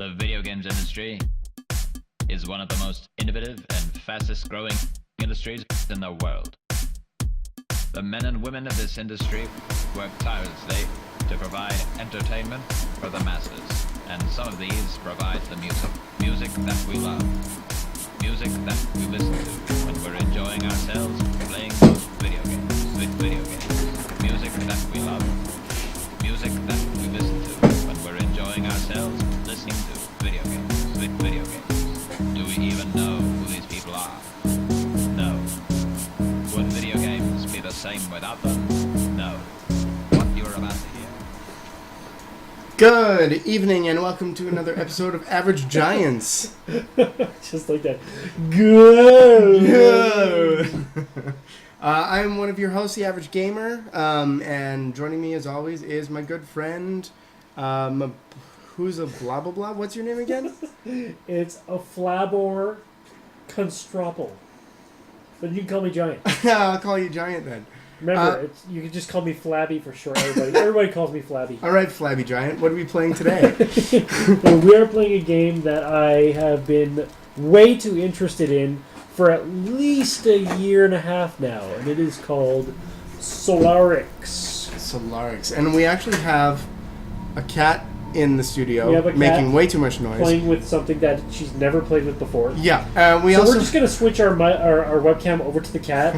The video games industry is one of the most innovative and fastest growing industries in the world. The men and women of this industry work tirelessly to provide entertainment for the masses, and some of these provide the music that we love, music that we listen to when we're enjoying ourselves playing those video games, music that we love, music that we listen to when we're enjoying ourselves listening to video games. Do we even know who these people are? No. Would video games be the same without them? No. What you're about to hear. Good evening and welcome to another episode of Average Giants. Just like that. Good. I'm one of your hosts, the Average Gamer, and joining me as always is my good friend, who's a blah blah blah. What's your name again? It's a Flabor Constropple. But you can call me Giant. I'll call you Giant then. Remember, you can just call me Flabby for short. Everybody calls me Flabby. All right, Flabby Giant. What are we playing today? Well, we are playing a game that I have been way too interested in for at least a year and a half now, and it is called Solarix. Solarix. And we actually have a cat in the studio We have a cat making way too much noise. Playing with something that she's never played with before. Yeah. We're just going to switch our webcam over to the cat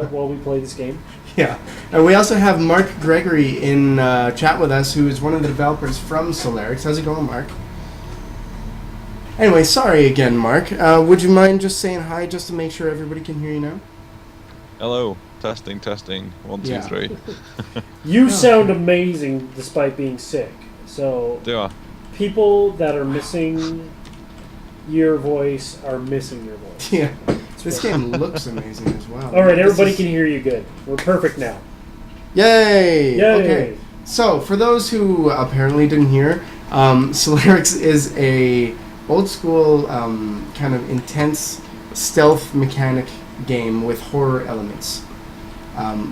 while we play this game. Yeah. And we also have Mark Gregory in chat with us, who is one of the developers from Solarix. How's it going, Mark? Anyway, sorry again, Mark. Would you mind just saying hi just to make sure everybody can hear you now? Hello. Testing. 1, 2, 3. You sound amazing despite being sick. So, Do I? people that are missing your voice are missing your voice. Yeah. This game looks amazing as well. Alright, everybody can hear you good. We're perfect now. Yay! Yay! Okay. So, for those who apparently didn't hear, Solarix is a old school, kind of intense stealth mechanic game with horror elements.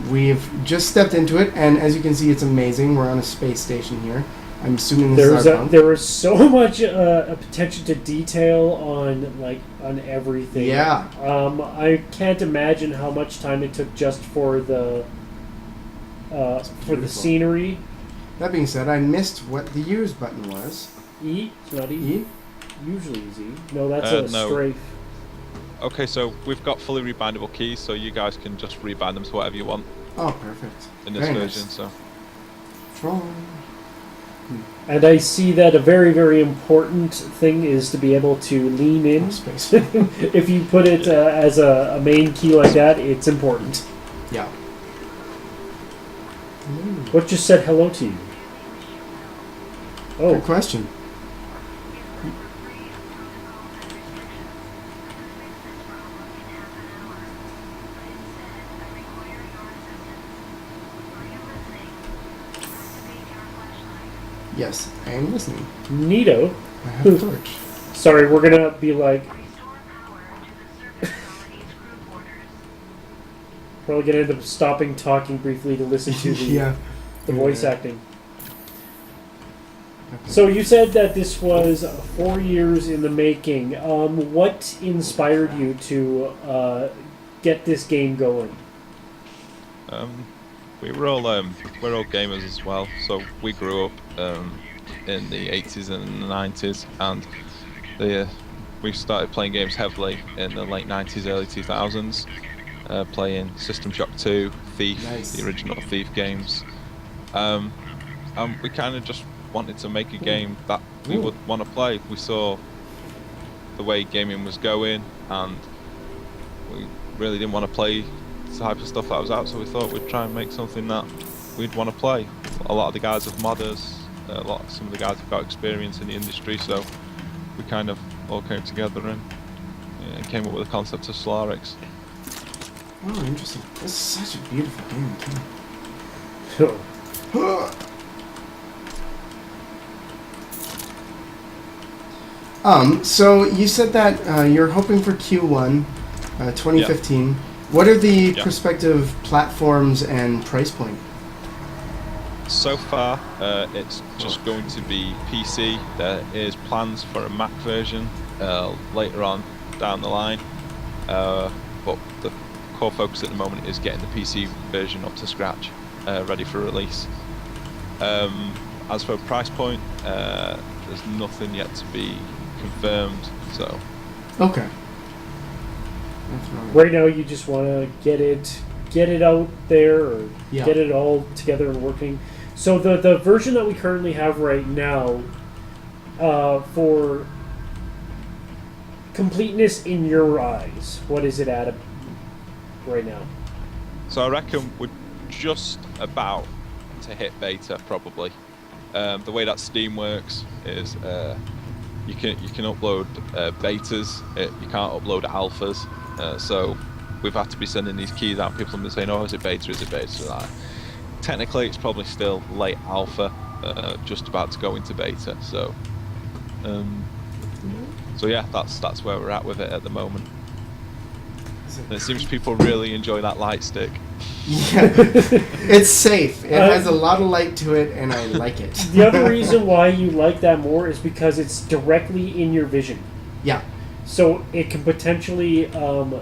We've just stepped into it, and as you can see, it's amazing. We're on a space station here. I'm assuming this is our bunk. There was so much attention to detail on everything. Yeah. I can't imagine how much time it took just for the scenery. That being said, I missed what the use button was. E? It's not E. E? Usually is E. No, that's no. strafe. Okay, so we've got fully rebindable keys, so you guys can just rebind them to whatever you want Oh, perfect. in this Very version. nice. So Control. And I see that a very, very important thing is to be able to lean in. Oh, space. If you put it as a main key like that, it's important. Yeah. What just said hello to you? Good Oh, question. Yes, I am listening. neato. I have a torch. Sorry, we're gonna be like... Probably gonna end up stopping talking briefly to listen to the, Yeah. the voice acting. So you said that this was 4 years in the making. What inspired you to get this game going? we're all gamers as well. So we grew up in the 80s and the 90s, and we started playing games heavily in the late 90s, early 2000s. Playing System Shock 2, Thief, Nice. the original Thief games. And we kind of just wanted to make a game that we would want to play. We saw the way gaming was going, and we really didn't want to play the type of stuff that was out, so we thought we'd try and make something that we'd want to play. A lot of the guys are modders, some of the guys have got experience in the industry, so we kind of all came together and came up with the concept of Solarix. Oh, interesting. This is such a beautiful game, too. So you said that you're hoping for Q1 2015. Yeah. What are the Yeah. prospective platforms and price point? So far, it's just going to be PC. There is plans for a Mac version later on down the line, but the core focus at the moment is getting the PC version up to scratch, ready for release. As for price point, there's nothing yet to be confirmed. So Okay. That's right. Right now, you just want to get it out there, or Yeah. get it all together and working. So the version that we currently have right now, for completeness in your eyes, what is it at right now? I reckon we're just about to hit beta probably. The way that Steam works is you can upload betas. You can't upload alphas. So we've had to be sending these keys out. People have been saying, "Oh, is it beta? Is it beta?" So like, technically, it's probably still late alpha, just about to go into beta. So, yeah, that's where we're at with it at the moment. And it seems people really enjoy that light stick. Yeah. It's safe. It has a lot of light to it, and I like it. The other reason why you like that more is because it's directly in your vision. Yeah. So it can potentially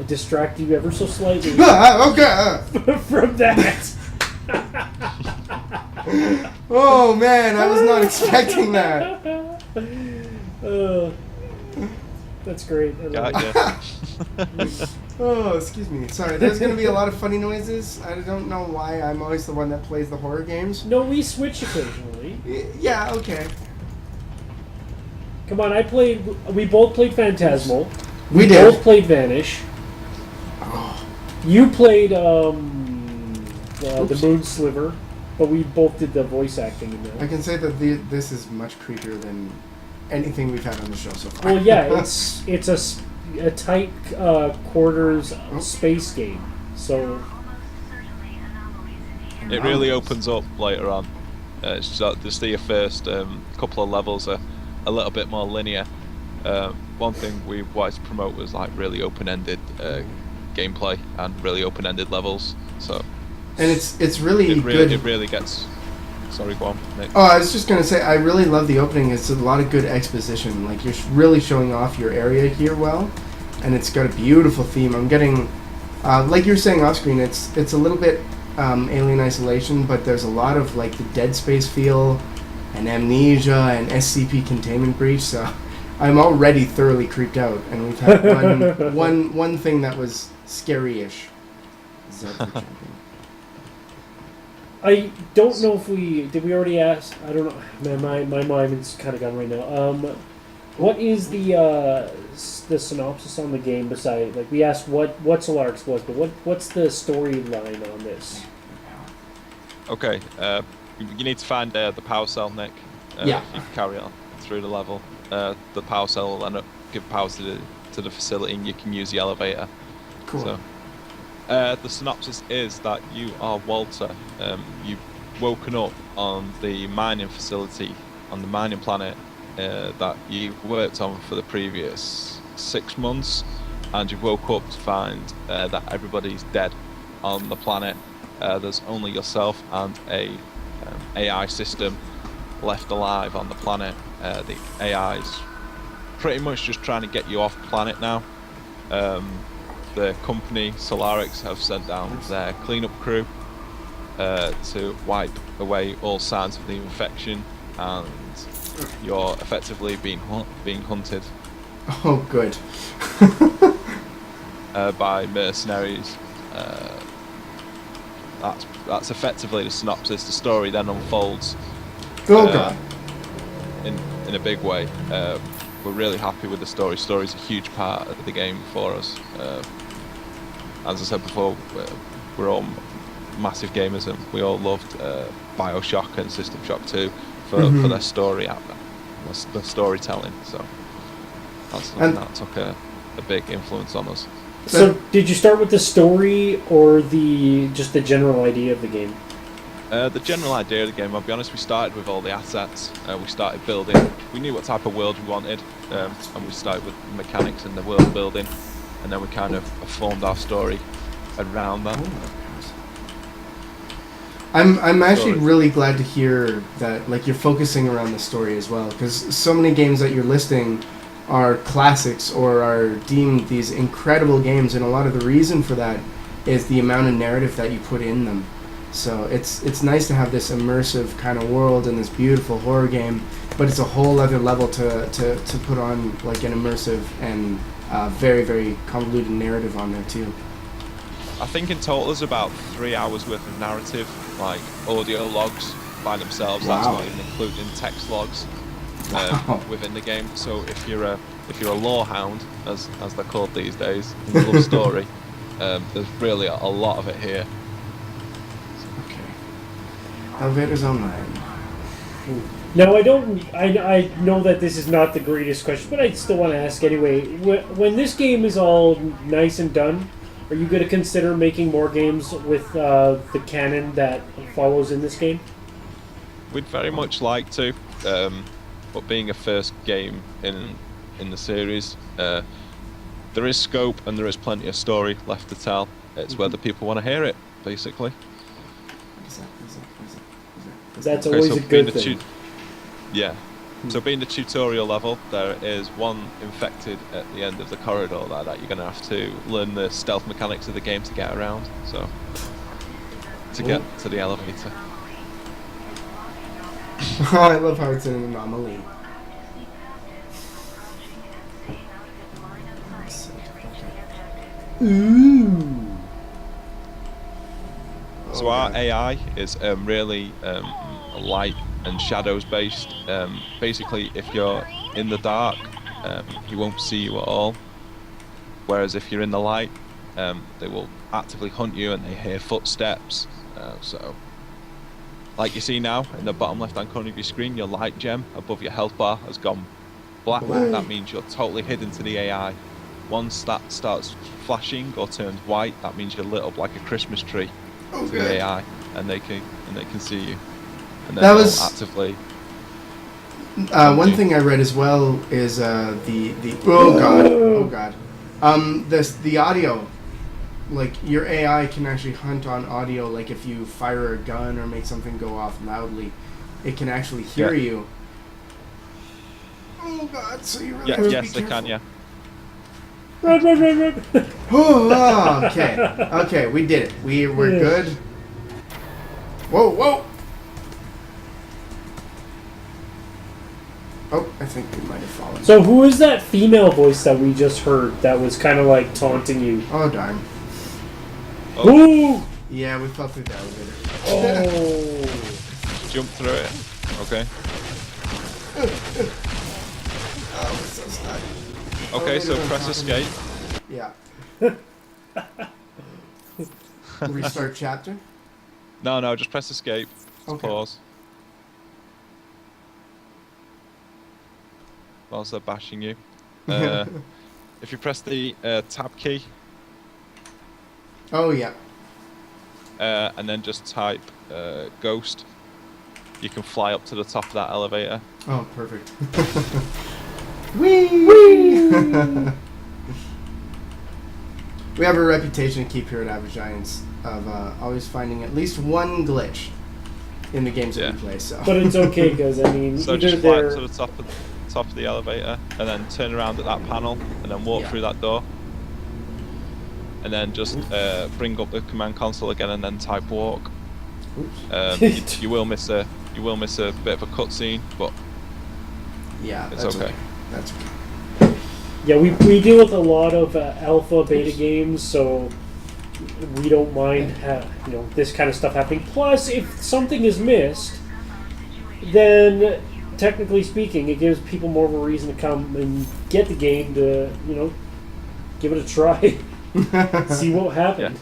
distract you ever so slightly Okay. from that. Oh man, I was not expecting that. That's great. I love it. Yeah. Oh, excuse me. Sorry, there's going to be a lot of funny noises. I don't know why I'm always the one that plays the horror games. No, we switch occasionally. Yeah, okay. Come on, we both played Phantasmal. We both did. played Vanish. Oh, You played the Oops. Moon Sliver, but we both did the voice acting in I that. can say that this is much creepier than anything we've had on the show so far. Well, yeah, it's a tight quarters space game, so It really opens up later on. It's just your first couple of levels are a little bit more linear. One thing we wanted to promote was like really open-ended gameplay and really open-ended levels. So And it's really good. It really gets. Sorry, go on, Nick. Oh, I was just going to say, I really love the opening. It's a lot of good exposition. Like, you're really showing off your area here well, and it's got a beautiful theme. I'm getting, like you were saying off screen, it's a little bit Alien Isolation, but there's a lot of, like, the Dead Space feel, and Amnesia, and SCP Containment Breach, so I'm already thoroughly creeped out, and we've had one thing that was scary-ish. Zed for champion. I don't know if did we already ask. I don't know. Man, my mind is kind of gone right now. What is the synopsis on the game? Besides, like, we asked what Solarix was, but what's the storyline on this? Okay, you need to find the power cell, Nick. Yeah. If you carry on through the level, the power cell will end up give power to the facility, and you can use the elevator. Cool. So, the synopsis is that you are Walter. You've woken up on the mining facility, on the mining planet that you've worked on for the previous 6 months, and you woke up to find that everybody's dead on the planet. There's only yourself and a AI system left alive on the planet. The AI's pretty much just trying to get you off planet now. The company Solarix have sent down their cleanup crew to wipe away all signs of the infection, and you're effectively being hunted Oh, good. by mercenaries. That's effectively the synopsis. The story then unfolds Oh, God. in a big way. We're really happy with the story. Story's a huge part of the game for us. As I said before, we're all massive gamers, and we all loved Bioshock and System Shock 2 for their story out there, the storytelling. So that's something that took a big influence on us. So, did you start with the story or just the general idea of the game? The general idea of the game, I'll be honest, we started with all the assets. We started building. We knew what type of world we wanted, and we started with the mechanics and the world building, and then we kind of formed our story around that. I'm actually story. really glad to hear that like you're focusing around the story as well, because so many games that you're listing are classics or are deemed these incredible games, and a lot of the reason for that is the amount of narrative that you put in them. So it's nice to have this immersive kind of world and this beautiful horror game, but it's a whole other level to put on like an immersive and very, very convoluted narrative on there too. I think in total there's about 3 hours worth of narrative, like audio logs by themselves. That's Wow. not even including text logs Wow. within the game. So if you're a lore hound, as they're called these days, and you love story, there's really a lot of it here. Okay. Elevators online. Now, I know that this is not the greatest question, but I still want to ask anyway. When this game is all nice and done, are you going to consider making more games with the canon that follows in this game? We'd very much like to, but being a first game in the series, there is scope and there is plenty of story left to tell. It's whether people want to hear it, basically. That's Okay, always so a being good the thing. Yeah. So being the tutorial level, there is one infected at the end of the corridor there that you're going to have to learn the stealth mechanics of the game to get around. So to get to the elevator. Oh, I love how it's an anomaly. Ooh. So our AI is really light and shadows based. Basically, if you're in the dark, he won't see you at all. Whereas if you're in the light, they will actively hunt you and they hear footsteps. So, like you see now in the bottom left-hand corner of your screen, your light gem above your health bar has gone black. That means you're totally hidden to the AI. Once that starts flashing or turns white, that means you're lit up like a Christmas tree to the AI, and they can see you. And then That they'll was- actively. One thing I read as well is the oh god the audio, like your AI can actually hunt on audio. Like if you fire a gun or make something go off loudly, it can actually hear Yeah. you. Oh god! So you really Yeah, have to yes, be they can. careful. Yeah. Run, run, run, run. Oh, okay, okay, we did it. We're Yeah. good. Whoa, whoa! Oh, I think we might have fallen. So who is that female voice that we just heard that was kind of like taunting you? Oh darn! Oh, Ooh! Yeah, we fell through the elevator. Oh. jump through it. Okay. Oh, we're so stuck. Okay, so Elevator's on press top of me. escape. Yeah. Restart chapter. No, just press escape. Just Okay. pause. Whilst they're bashing you. If you press the tab key Oh yeah. and then just type ghost, you can fly up to the top of that elevator. Oh, perfect. Whee! We have a reputation to keep here at Average Giants of always finding at least one glitch in the games that Yeah. we play. So. But it's okay because I mean, So either just fly they're up to the top of the elevator, and then turn around at that panel, and then walk Yeah. through that door, and then just bring up the command console again, and then type walk. Oops. You will miss a bit of a cutscene, but Yeah, it's that's okay. That's okay. yeah, we deal with a lot of alpha beta games, so we don't mind this kind of stuff happening. Plus, if something is missed, then technically speaking, it gives people more of a reason to come and get the game to give it a try, see what happened.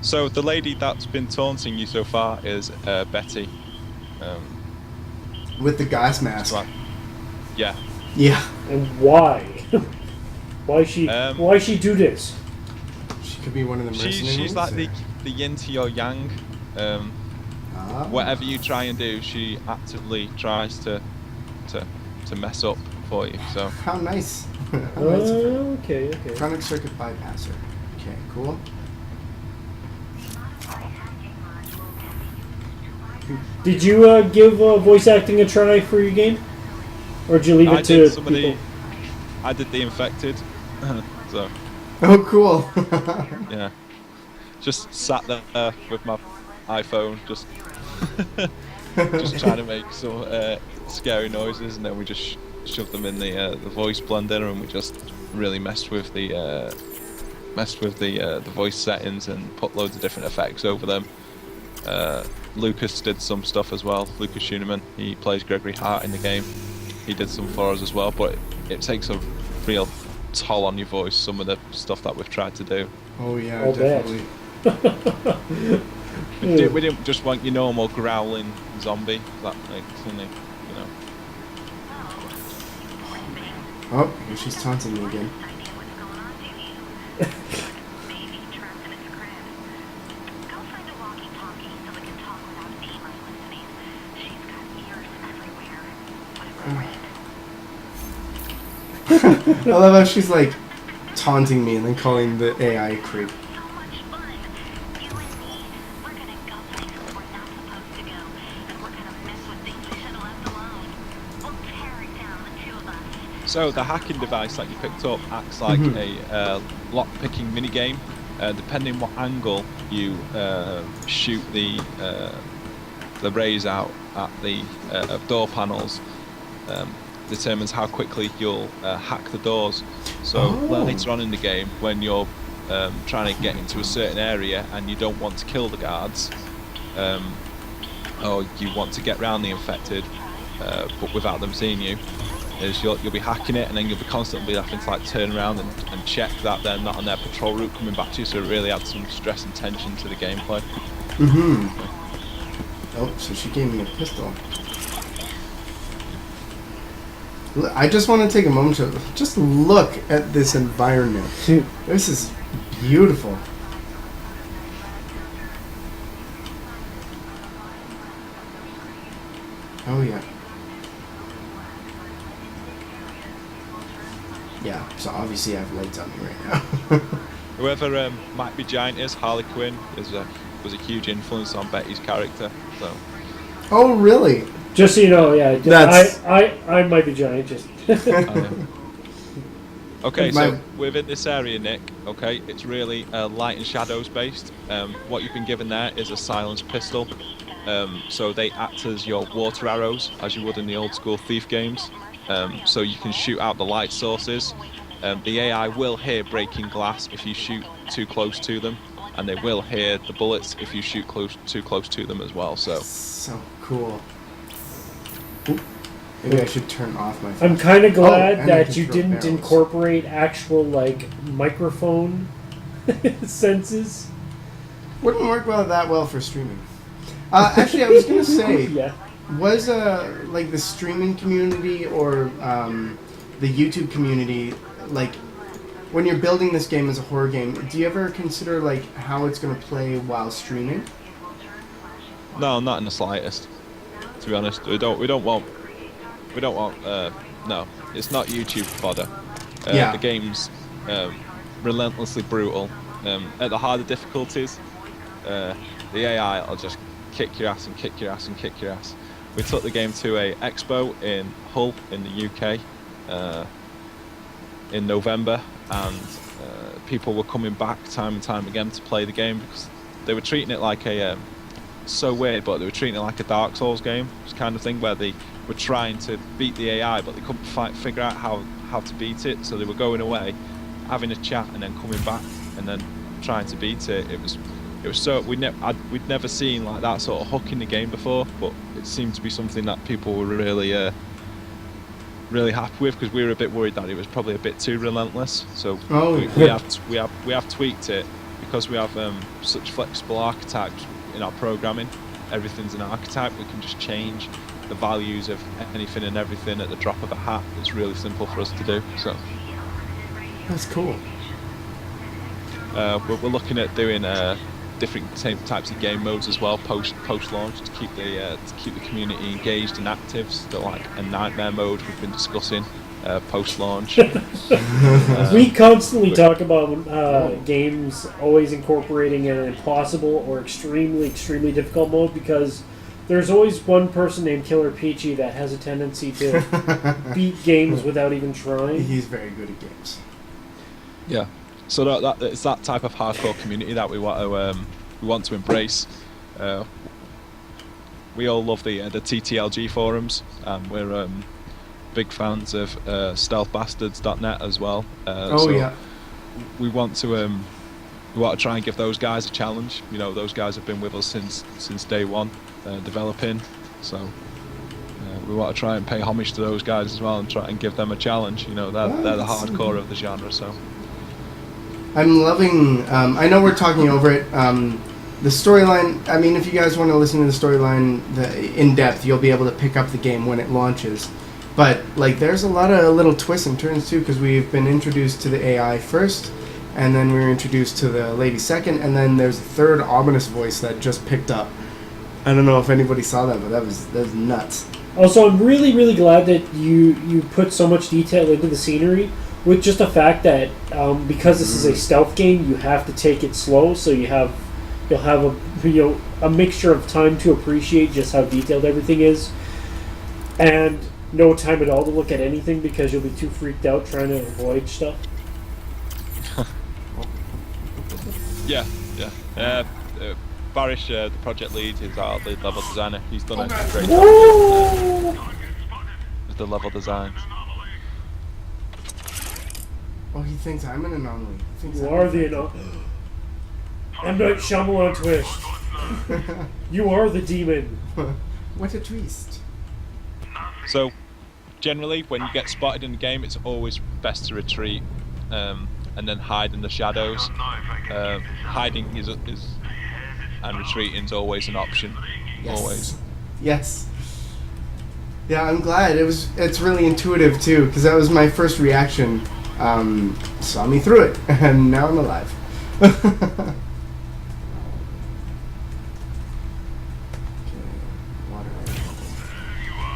So the lady that's been taunting you so far is Betty. With the gas mask. Right. Yeah. Yeah. And why? Why she do this? She could be one of the mercenaries. She's like or- the yin to your yang. Ah. Whatever you try and do, she actively tries to mess up for you. So How nice. How nice. Okay. Chronic circuit bypasser. Okay, cool. Did you give voice acting a try for your game, or did you leave it to people? I did the infected, so Oh, cool. yeah, just sat there with my iPhone, just trying to make some scary noises, and then we just shoved them in the voice blender, and we just really messed with the voice settings and put loads of different effects over them. Lucas did some stuff as well. Lucas Schuneman, he plays Gregory Hart in the game. He did some for us as well, but it takes a real toll on your voice, some of the stuff that we've tried to do. Oh yeah, I'll definitely. We didn't just want your normal growling zombie. That makes something, you know. Oh, here she's taunting me again. I love how she's like taunting me and then calling the AI creep. So the hacking device that you picked up acts like a lock-picking minigame. Depending what angle you shoot the rays out at the door panels, determines how quickly you'll hack the doors. So later on in the game, when you're trying to get into a certain area and you don't want to kill the guards, or you want to get around the infected, but without them seeing you, is you'll be hacking it, and then you'll be constantly having to like turn around and check that they're not on their patrol route coming back to you. So it really adds some stress and tension to the gameplay. Oh, so she gave me a pistol. I just want to take a moment to just look at this environment. This is beautiful. Oh yeah. Yeah, so obviously I have lights on me right now. Whoever Might Be Giant is, Harley Quinn, was a huge influence on Betty's character. So. Oh really? Just so you know, yeah. I might be giant. Just. Okay, so within this area, Nick. Okay, it's really light and shadows based. What you've been given there is a silenced pistol. So they act as your water arrows, as you would in the old school Thief games. So you can shoot out the light sources. The AI will hear breaking glass if you shoot too close to them, and they will hear the bullets if you shoot too close to them as well. So cool. Ooh, maybe I should turn off my phone. I'm kind of glad that you didn't incorporate actual like microphone senses. Wouldn't work that well for streaming. Actually, I was gonna say. Yeah. Was like the streaming community or the YouTube community, like when you're building this game as a horror game, do you ever consider like how it's going to play while streaming? No, not in the slightest. To be honest, we don't want. No, it's not YouTube fodder. The game's relentlessly brutal. At the harder difficulties, the AI will just kick your ass and kick your ass and kick your ass. We took the game to a expo in Hull in the UK in November, and people were coming back time and time again to play the game because they were treating it like a so weird, but they were treating it like a Dark Souls game, this kind of thing where they were trying to beat the AI, but they couldn't figure out how to beat it. So they were going away, having a chat, and then coming back and then trying to beat it. It was so we'd never seen like that sort of hook in the game before, but it seemed to be something that people were really happy with, because we were a bit worried that it was probably a bit too relentless. So we have tweaked it because we have such flexible archetypes in our programming. Everything's an archetype. We can just change the values of anything and everything at the drop of a hat. It's really simple for us to do. So that's cool. We're looking at doing different types of game modes as well post launch to keep the community engaged and active. So like a nightmare mode we've been discussing post launch. We constantly talk about games always incorporating an impossible or extremely difficult mode, because There's always one person named Killer Peachy that has a tendency to beat games without even trying. He's very good at games. Yeah. So that it's that type of hardcore community that we want to embrace. We all love the TTLG forums. We're big fans of stealthbastards.net as well. Yeah. We want to try and give those guys a challenge. You know, those guys have been with us since day one, developing. So we want to try and pay homage to those guys as well and try and give them a challenge. You know, they're the hardcore of the genre. So I'm loving. I know we're talking over it. The storyline. I mean, if you guys want to listen to the storyline in depth, you'll be able to pick up the game when it launches. But like, there's a lot of little twists and turns too, because we've been introduced to the AI first, and then we were introduced to the lady second, and then there's a third ominous voice that just picked up. I don't know if anybody saw that, but that was nuts. Also, I'm really, really glad that you put so much detail into the scenery, with just the fact that because this is a stealth game, you have to take it slow, so you'll have a mixture of time to appreciate just how detailed everything is, and no time at all to look at anything because you'll be too freaked out trying to avoid stuff. yeah. Barish, the project lead, is our lead level designer. He's done a great job with the level designs. Oh, he thinks I'm an anomaly. You are the anomaly. M. Night Shyamalan twist. You are the demon. What a twist. So, generally, when you get spotted in the game, it's always best to retreat and then hide in the shadows. Hiding is and retreating is always an option. Yes. Always. Yes. Yeah, I'm glad. It's really intuitive too, because that was my first reaction. Saw me through it, and now I'm alive.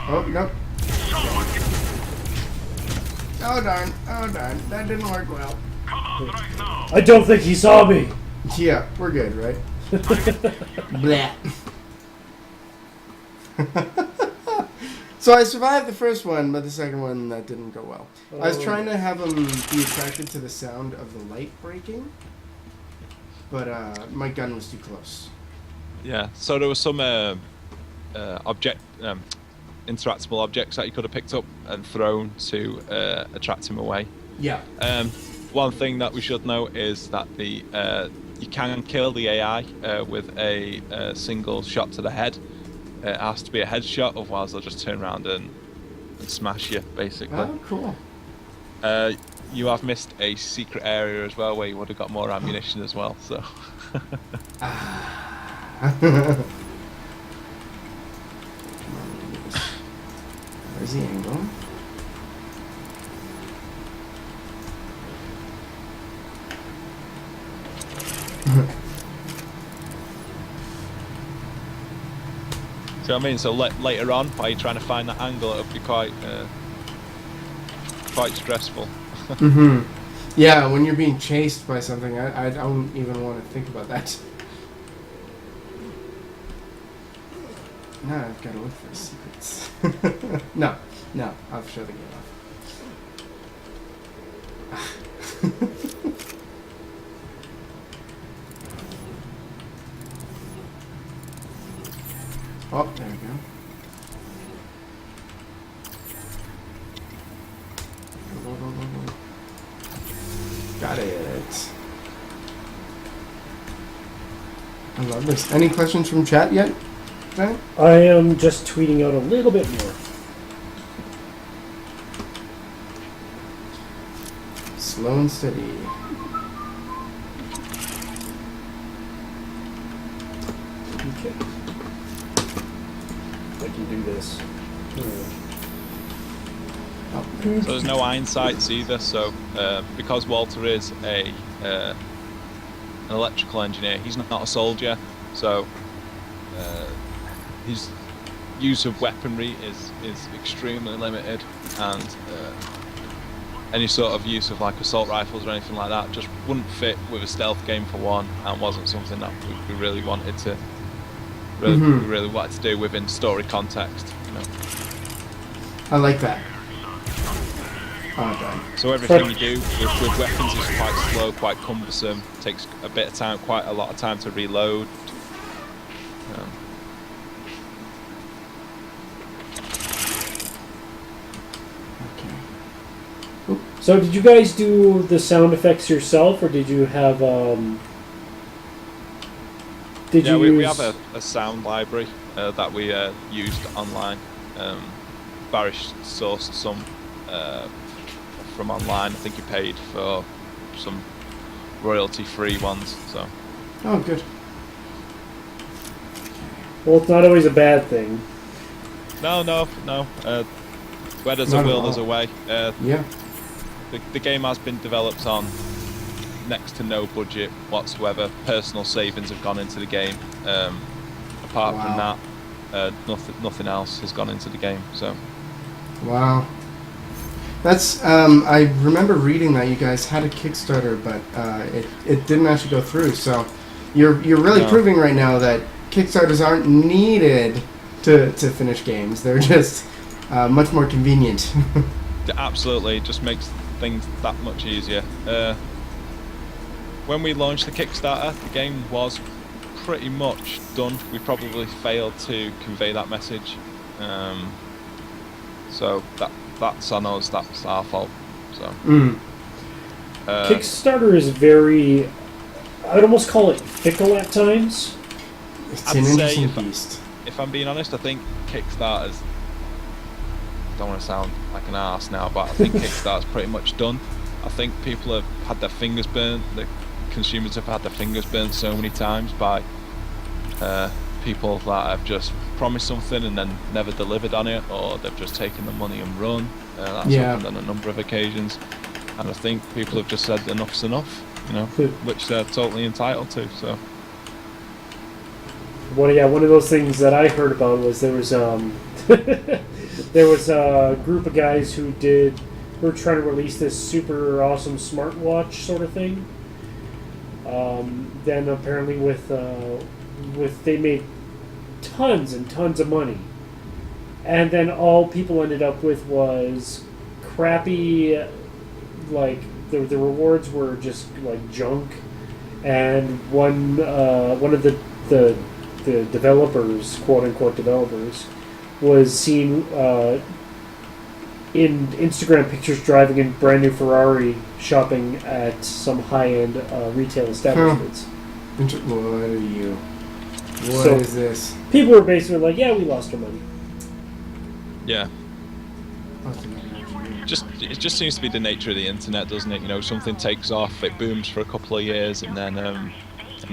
Oh, nope. Oh darn, that didn't work well. I don't think he saw me. Yeah, we're good, right? Blah. So I survived the first one, but the second one, that didn't go well. I was trying to have him be attracted to the sound of the light breaking, but my gun was too close. Yeah, so there was some interactable objects that you could have picked up and thrown to attract him away. Yeah. One thing that we should know is that you can kill the AI with a single shot to the head. It has to be a headshot, otherwise they'll just turn around and smash you, basically. Oh, cool. You have missed a secret area as well, where you would have got more ammunition as well. So. Where's the angle? See what I mean? So later on, while you're trying to find that angle, it would be quite stressful. Mm-hmm. Yeah, when you're being chased by something, I don't even want to think about that. Now I've got to look for secrets. No, I'll show the game off. Oh, there we go. Go. Got it. I love this. Any questions from chat yet? Ben? I am just tweeting out a little bit more. Slow and steady. Okay. I can do this. So there's no iron sights either. So because Walter is an electrical engineer, he's not a soldier. So his use of weaponry is extremely limited, and any sort of use of like assault rifles or anything like that just wouldn't fit with a stealth game for one, and wasn't something that we really wanted to really, Mhm. we really wanted to do within story context. You know. I like that. Oh, done. So everything you do with weapons is quite slow, quite cumbersome. Takes a bit of time, quite a lot of time to reload. Okay. So did you guys do the sound effects yourself, or did you have Yeah, you we use... have a sound library that we used online. Barish sourced some from online. I think he paid for some royalty-free ones. So. Oh, good. Well, it's not always a bad thing. No. Where there's Not a at will, all. there's a way. Yeah. The game has been developed on next to no budget whatsoever. Personal savings have gone into the game. Apart from Wow. that, nothing else has gone into the game. So. Wow. That's I remember reading that you guys had a Kickstarter, but it didn't actually go through. So you're really No. proving right now that Kickstarters aren't needed to finish games. They're just much more convenient. Absolutely, it just makes things that much easier. When we launched the Kickstarter, the game was pretty much done. We probably failed to convey that message. So that's on us, that's our fault. So Kickstarter is very... I'd almost call it fickle at times. It's I'd an say interesting beast. if I'm being honest, I think Kickstarter's... I don't want to sound like an arse now, but I think Kickstarter's pretty much done. I think people have had their fingers burnt, the consumers have had their fingers burnt so many times by people that have just promised something and then never delivered on it, or they've just taken the money and run. That's happened on a number of occasions, and I think people have just said enough's enough, you know, which they're totally entitled to. So One of those things that I heard about was there was there was a group of guys who were trying to release this super awesome smartwatch sort of thing. Then apparently with they made tons and tons of money, and then all people ended up with was crappy, like the rewards were just like junk, and one of the developers, quote unquote developers, was seen in Instagram pictures driving a brand new Ferrari, shopping at some high end retail establishments. What are you? What So- is this? People were basically like, "Yeah, we lost our money." yeah, it just seems to be the nature of the internet, doesn't it? You know, something takes off, it booms for a couple of years, and then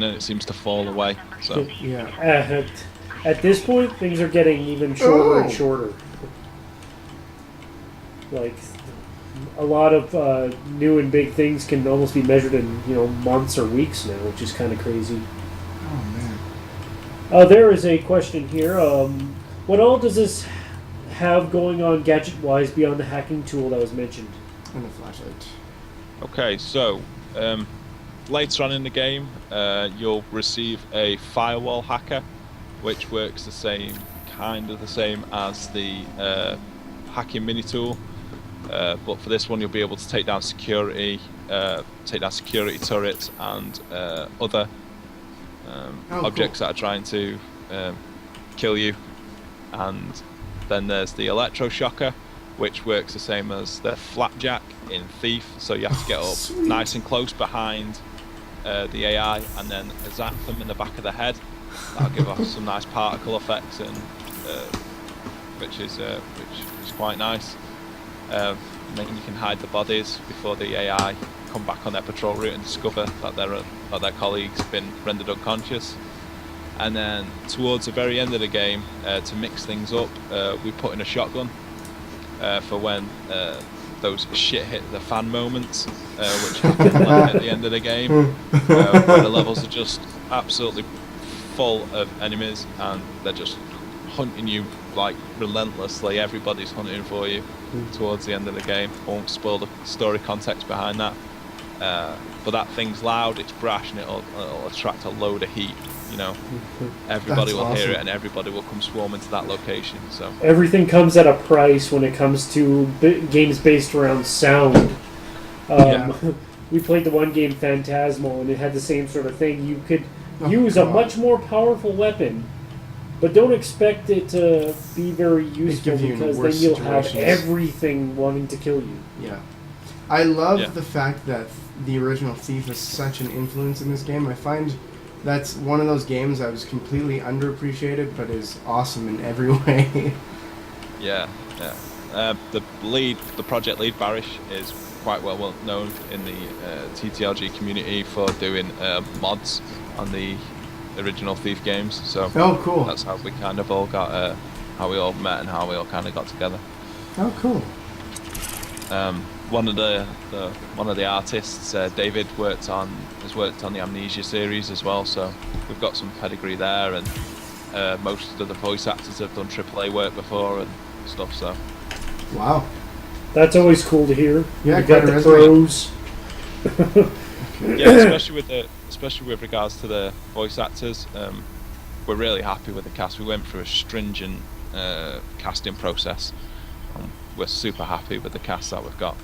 it seems to fall away. So Yeah. At this point, things are getting even shorter and Oh. shorter. Like, a lot of new and big things can almost be measured in months or weeks now, which is kind of crazy. Oh man. There is a question here. What all does this have going on gadget-wise beyond the hacking tool that was mentioned? And a flashlight. okay, so later on in the game, you'll receive a firewall hacker, which works the same as the hacking mini tool. But for this one, you'll be able to take down security turrets and other objects that are trying to kill you. And then there's the electroshocker, which works the same as the flapjack in Thief. So you have to get up Sweet. nice and close behind the AI, and then zap them in the back of the head. That'll give off some nice particle effects, and which is quite nice. And then you can hide the bodies before the AI come back on their patrol route and discover that their colleague's been rendered unconscious. And then towards the very end of the game, to mix things up, we put in a shotgun for when those shit hit the fan moments, which happen like at the end of the game, where the levels are just absolutely full of enemies and they're just hunting you like relentlessly. Everybody's hunting for you towards the end of the game. I won't spoil the story context behind that, but that thing's loud, it's brash, and it'll attract a load of heat. you know, everybody That's will hear awesome. it and everybody will come swarming to that location. So Everything comes at a price when it comes to games based around sound. Yeah. We played the one game Phantasmal, and it had the same sort of thing. You could Oh, use a God. much more powerful weapon, but don't expect it to be very useful give you because then worse you'll have situations. everything wanting to kill you. Yeah. I love Yeah. the fact that the original Thief is such an influence in this game. I find that's one of those games that was completely underappreciated, but is awesome in every way. yeah. The project lead Barish is quite well known in the TTRG community for doing mods on the original Thief games. So Oh, cool. that's how we kind of all got, how we all met and how we all kind of got together. Oh, cool. One of the artists, David, has worked on the Amnesia series as well. So we've got some pedigree there, and most of the voice actors have done AAA work before and stuff. So Wow. That's always cool to hear. Yeah, you got quite a the resume. pros. yeah, especially with regards to the voice actors, we're really happy with the cast. We went through a stringent casting process. We're super happy with the cast that we've got.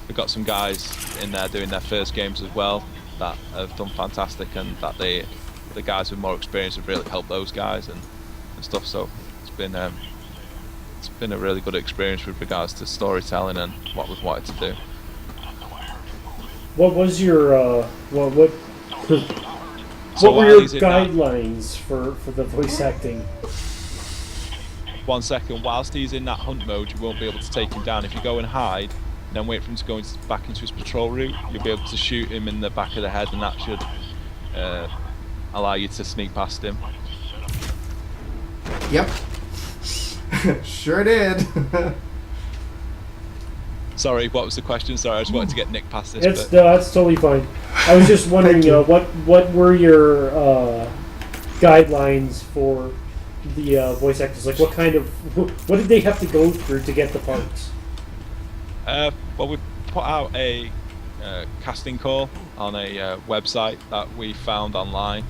We've got some guys in there doing their first games as well that have done fantastic, and that the guys with more experience have really helped those guys and stuff. So it's been a really good experience with regards to storytelling and what we've wanted to do. What was your what So were while your he's in that- guidelines for the voice acting? 1 second, whilst he's in that hunt mode, you won't be able to take him down. If you go and hide, then wait for him to go back into his patrol route, you'll be able to shoot him in the back of the head, and that should allow you to sneak past him. Yep. Sure did. Sorry, what was the question? Sorry, I just wanted to get Nick past this. That's totally fine. I was just wondering Thank you. what were your guidelines for the voice actors? Like, what did they have to go through to get the parts? Well, we put out a casting call on a website that we found online.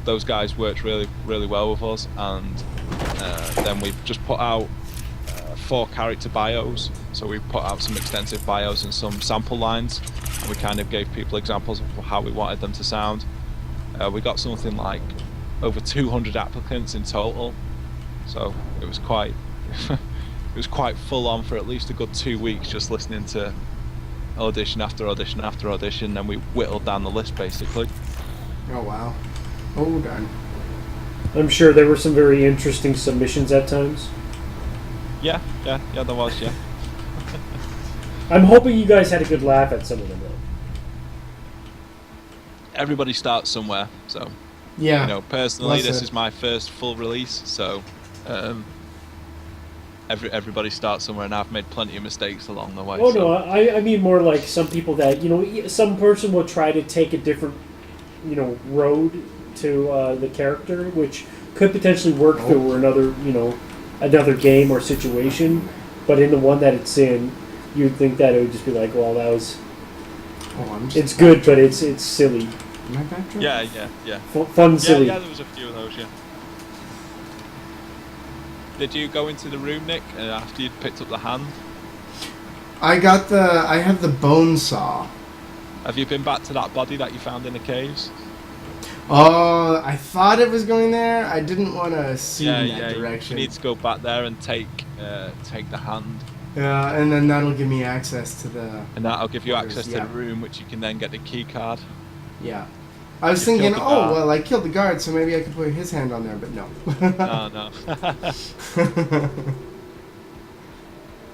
Those guys worked really, really well with us, and then we just put out 4 character bios. So we put out some extensive bios and some sample lines, and we kind of gave people examples of how we wanted them to sound. We got something like over 200 applicants in total, so it was quite it was quite full on for at least a good 2 weeks, just listening to audition after audition after audition. Then we whittled down the list basically. Oh, wow. Oh, darn. I'm sure there were some very interesting submissions at times. Yeah, there was, yeah. I'm hoping you guys had a good laugh at some of them, though. Everybody starts somewhere, so Yeah. you know, personally, Well this said. is my first full release, so everybody starts somewhere, and I've made plenty of mistakes along the way. Oh so. no, I mean more like some people that some person will try to take a different road to the character, which could potentially work Oh. through another game or situation, but in the one that it's in, you'd think that it would just be like, well, that was it's good, but it's silly, Am I backtracking? Yeah. fun, silly. Yeah, there was a few of those, yeah. Did you go into the room, Nick, after you'd picked up the hand? I have the bone saw. Have you been back to that body that you found in the caves? Oh, I thought it was going there. I didn't want to see in that You direction. need to go back there and take the hand, Yeah, and then that'll give me access to the. and that'll give you access to Yeah. the room, which you can then get the key card. Yeah. I was You thinking, killed the oh, guard. well, I killed the guard, so maybe I could put his hand on there, but no. No.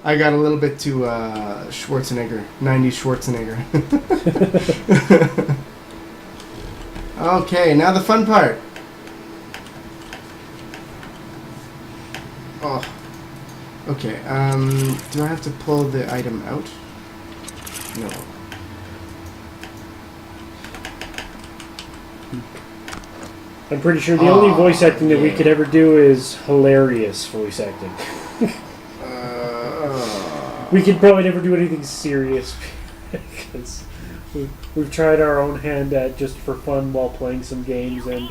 I got a little bit too Schwarzenegger, 90s Schwarzenegger. Okay, now the fun part. Oh. Okay, do I have to pull the item out? No. I'm pretty sure the only voice acting that we yeah. could ever do is hilarious voice acting. We could probably never do anything serious because We've tried our own hand at just for fun while playing some games, and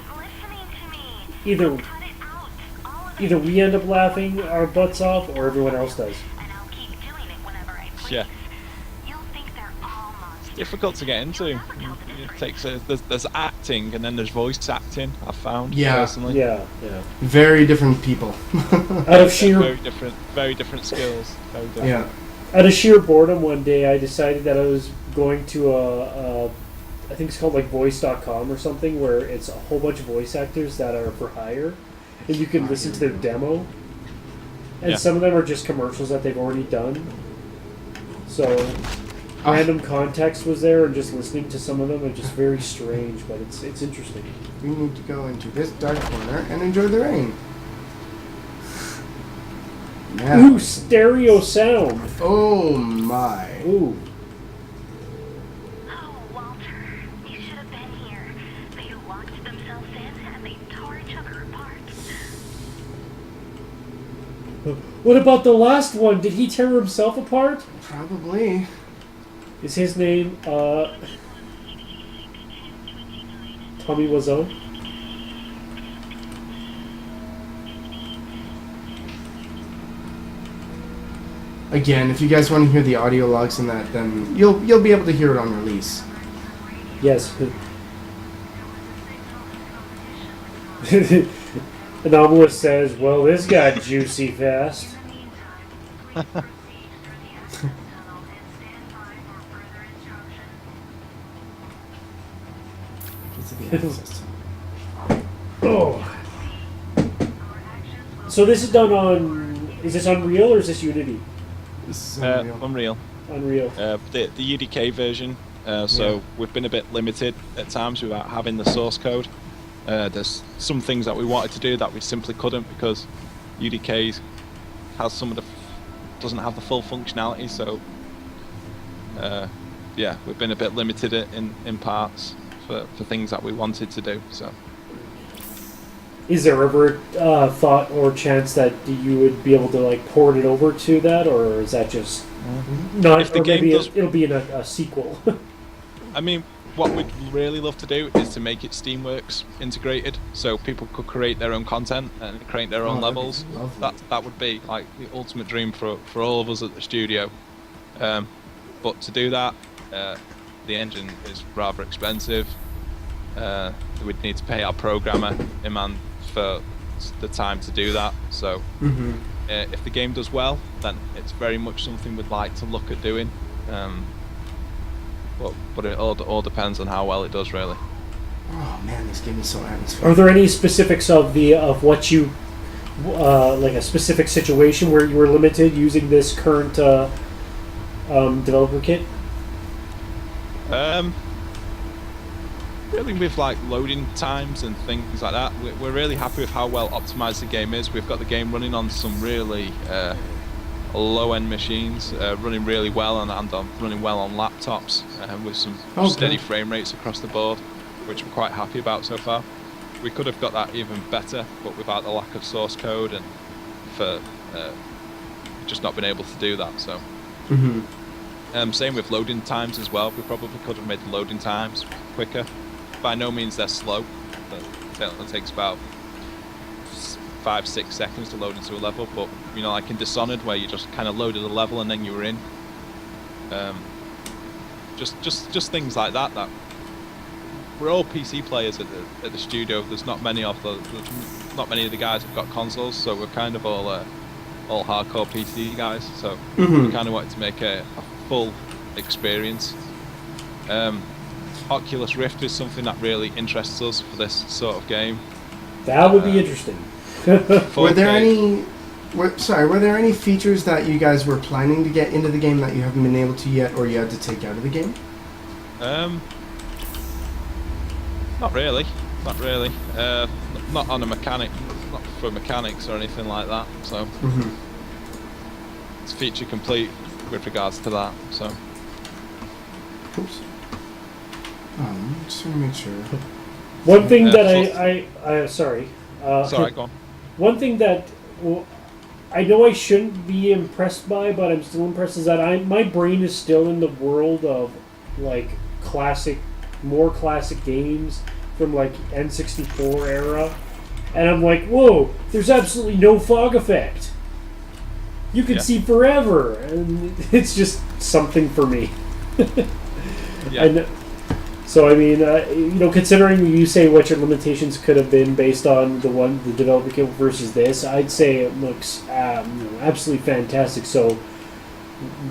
either we end up laughing our butts off, or everyone else does. Yeah. It's difficult to get into. It takes there's acting and then there's voice acting. I've found personally. Yeah. Very different people. Out of sheer very different skills. Very different. Yeah. Out of sheer boredom, one day I decided that I was going to I think it's called like voice.com or something, where it's a whole bunch of voice actors that are for hire, and you can listen to their demo. And some of them are just commercials that they've already done. So random context was there, and just listening to some of them are just very strange, but it's interesting. We need to go into this dark corner and enjoy the rain. Now. Ooh, stereo sound. Oh my. Ooh. Oh, Walter, you should have been here. They locked themselves in and they tore each other apart. What about the last one? Did he tear himself apart? Probably. Is his name Tommy Wiseau? Again, if you guys want to hear the audio logs in that, then you'll be able to hear it on release. Yes. Anomalous says, "Well, this got juicy fast." Oh. So this is done on. Is this Unreal or is this Unity? This is Unreal. Unreal. Unreal. The UDK version. So we've been a bit limited at times without having the source code. There's some things that we wanted to do that we simply couldn't because UDK has some of the doesn't have the full functionality. So we've been a bit limited in parts for things that we wanted to do. So. Is there ever thought or chance that you would be able to like port it over to that, or is that just not? If the or game maybe does- it'll be in a sequel. I mean, what we'd really love to do is to make it Steamworks integrated, so people could create their own content and create their own that'd be levels. lovely. That would be like the ultimate dream for all of us at the studio. But to do that, the engine is rather expensive. We'd need to pay our programmer Iman for the time to do that. So if the game does well, then it's very much something we'd like to look at doing. But it all depends on how well it does, really. Oh man, this game is so atmospheric. Are there any specifics of what you like a specific situation where you were limited using this current developer kit? Really, with like loading times and things like that, we're really happy with how well optimized the game is. We've got the game running on some really low-end machines, running really well, and running well on laptops, with some steady frame rates across the board, which we're quite happy about so far. We could have got that even better, but without the lack of source code and for just not been able to do that. So, same with loading times as well. We probably could have made the loading times quicker. By no means they're slow. It takes about 5-6 seconds to load into a level, but you know, like in Dishonored, where you just kind of loaded a level and then you were in. Just things like that. That we're all PC players at the studio. There's not many of the guys have got consoles, so we're kind of all hardcore PC guys. So we kind of wanted to make a full experience. Oculus Rift is something that really interests us for this sort of game. That would be interesting. Were there any features that you guys were planning to get into the game that you haven't been able to yet, or you had to take out of the game? Not really. Not on a mechanic, not for mechanics or anything like that. So it's feature complete with regards to that. So. Oops. Just want to make sure. One thing that I sorry. Sorry, go on. One thing that I know I shouldn't be impressed by, but I'm still impressed, is that my brain is still in the world of like more classic games from like N64 era, and I'm like, whoa, there's absolutely no fog effect. You can see forever, and it's just something for me. Yeah. And so, I mean, considering you say what your limitations could have been based on the developer kit versus this, I'd say it looks absolutely fantastic. So,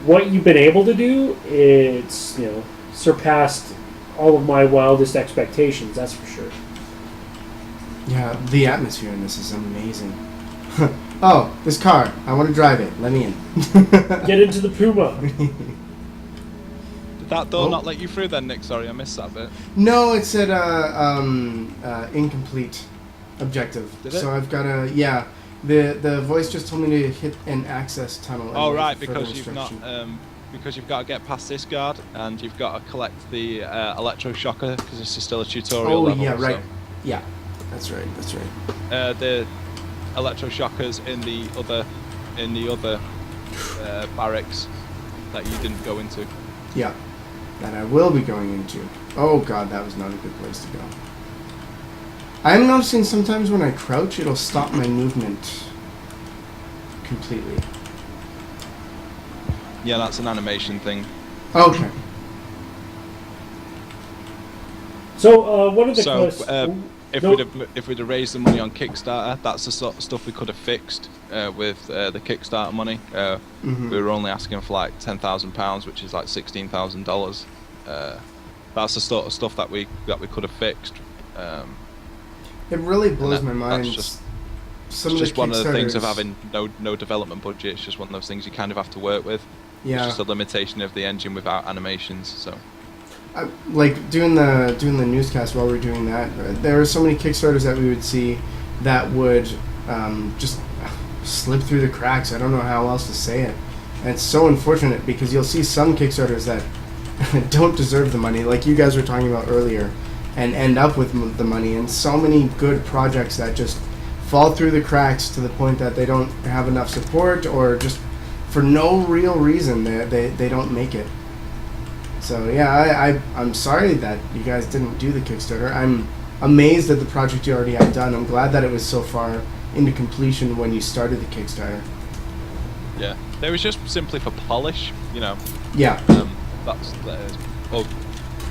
what you've been able to do, it's surpassed all of my wildest expectations. That's for sure. Yeah, the atmosphere in this is amazing. Oh, this car. I want to drive it. Let me in. Get into the Puma. Did that door not let you through then, Nick? Sorry, I missed that bit. No, it said incomplete objective. Did it? So I've got to, the voice just told me to hit an access tunnel. Oh, and right, wait for further because you've not, instruction. because you've got to get past this guard and you've got to collect the electroshocker because this is still a tutorial level. Yeah, right. So, Yeah, that's right. the electroshockers in the other barracks that you didn't go into. Yeah, that I will be going into. Oh god, that was not a good place to go. I'm noticing sometimes when I crouch, it'll stop my movement completely. Yeah, that's an animation thing. Okay. So, one of the So, questions... if we'd have raised the money on Kickstarter, that's the sort of stuff we could have fixed with the Kickstarter money. We were only asking for like £10,000, which is like $16,000. That's the sort of stuff that we could have fixed. It really blows my mind. That's just, Some it's of just the one of the things of Kickstarters- having no development budget. It's just one of those things you kind of have to work with. Yeah. It's just a limitation of the engine without animations. So. Like doing the newscast while we're doing that, there are so many Kickstarters that we would see that would just slip through the cracks. I don't know how else to say it. And it's so unfortunate because you'll see some Kickstarters that don't deserve the money, like you guys were talking about earlier, and end up with the money. And so many good projects that just fall through the cracks to the point that they don't have enough support, or just for no real reason they don't make it. So yeah, I'm sorry that you guys didn't do the Kickstarter. I'm amazed at the project you already had done. I'm glad that it was so far into completion when you started the Kickstarter. Yeah, it was just simply for polish, Yeah. That's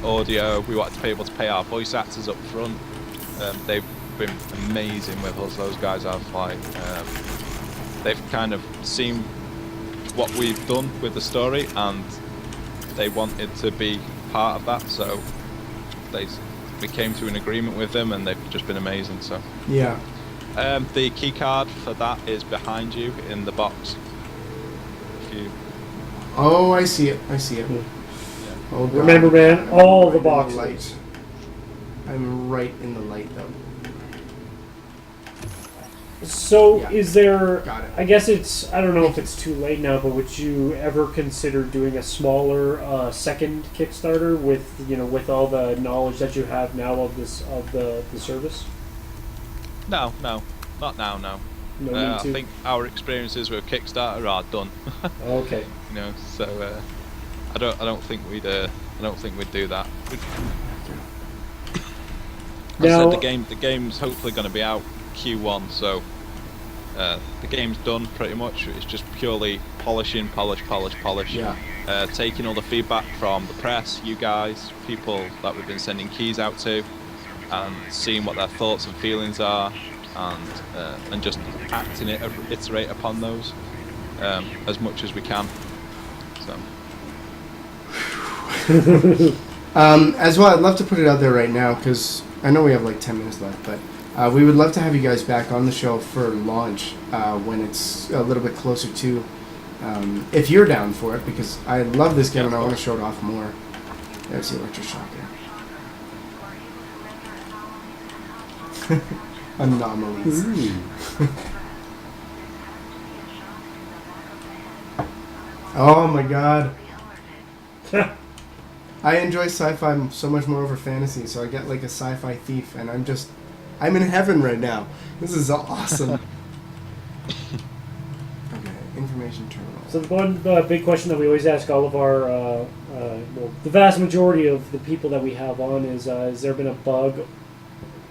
audio. We wanted to be able to pay our voice actors up front. They've been amazing with us. Those guys have they've kind of seen what we've done with the story, and they wanted to be part of that. So we came to an agreement with them, and they've just been amazing. So Yeah. the key card for that is behind you in the box. If you Oh, I see it. Yeah. Oh, God. Remember, man, I'm all the right in boxes. light. I'm right in the light, though. So, Yeah. is there... Got it. I guess I don't know if it's too late now, but would you ever consider doing a smaller second Kickstarter with all the knowledge that you have now of the service? No, not now. No. No need I to? think our experiences with Kickstarter are done. Okay. So I don't think we'd do that. Now, the game's hopefully going to be out Q1, so the game's done pretty much. It's just purely polishing, polish. Yeah. Taking all the feedback from the press, you guys, people that we've been sending keys out to, and seeing what their thoughts and feelings are, and just acting it, iterate upon those as much as we can. So. As well, I'd love to put it out there right now because I know we have like 10 minutes left, but we would love to have you guys back on the show for launch when it's a little bit closer to, if you're down for it, because I love this game and I want to show it off more. There's the electroshocker. Anomalies. Oh my god. I enjoy sci-fi so much more over fantasy, so I get like a sci-fi thief, and I'm in heaven right now. This is awesome. Okay, Information terminal. So the one big question that we always ask all of our, well, the vast majority of the people that we have on is, has there been a bug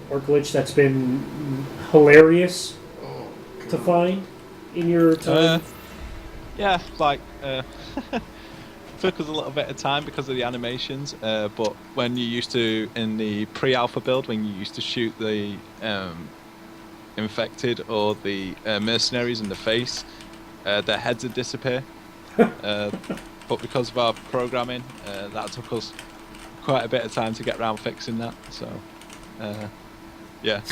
or glitch that's been hilarious to find in your time? Yeah, like took us a little bit of time because of the animations, but when you used to, in the pre-alpha build, when you used to shoot the infected or the mercenaries in the face, their heads would disappear. But because of our programming, that took us quite a bit of time to get around fixing that. So, yeah,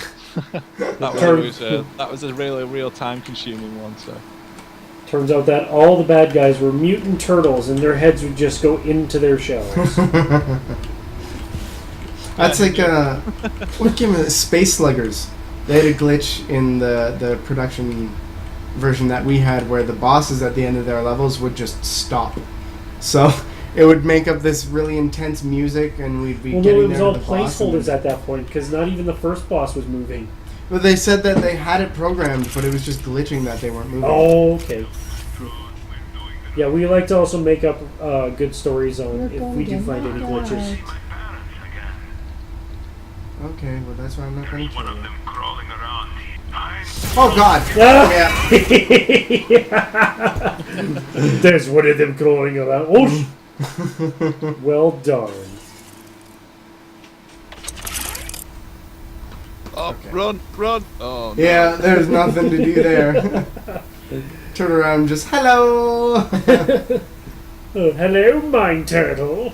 that was a really real time-consuming one. So. Turns out that all the bad guys were mutant turtles, and their heads would just go into their shells. That's like what game is it? Space Sluggers. They had a glitch in the production version that we had where the bosses at the end of their levels would just stop. So it would make up this really intense music, and we'd be getting it was there all to the boss placeholders at that point, because not even the first boss was moving. But they said that they had it programmed, but it was just glitching that they weren't moving. Oh, okay. Yeah, we like to also make up good stories on if we do find any glitches. Okay, well that's why I'm not going to One kill of you. them crawling around. Oh God! Ah! Yeah. There's one of them crawling around. Oh, well done. Oh, Okay. run! Oh, no. Yeah, there's nothing to do there. Turn around and just, hello! Oh, hello, mine turtle.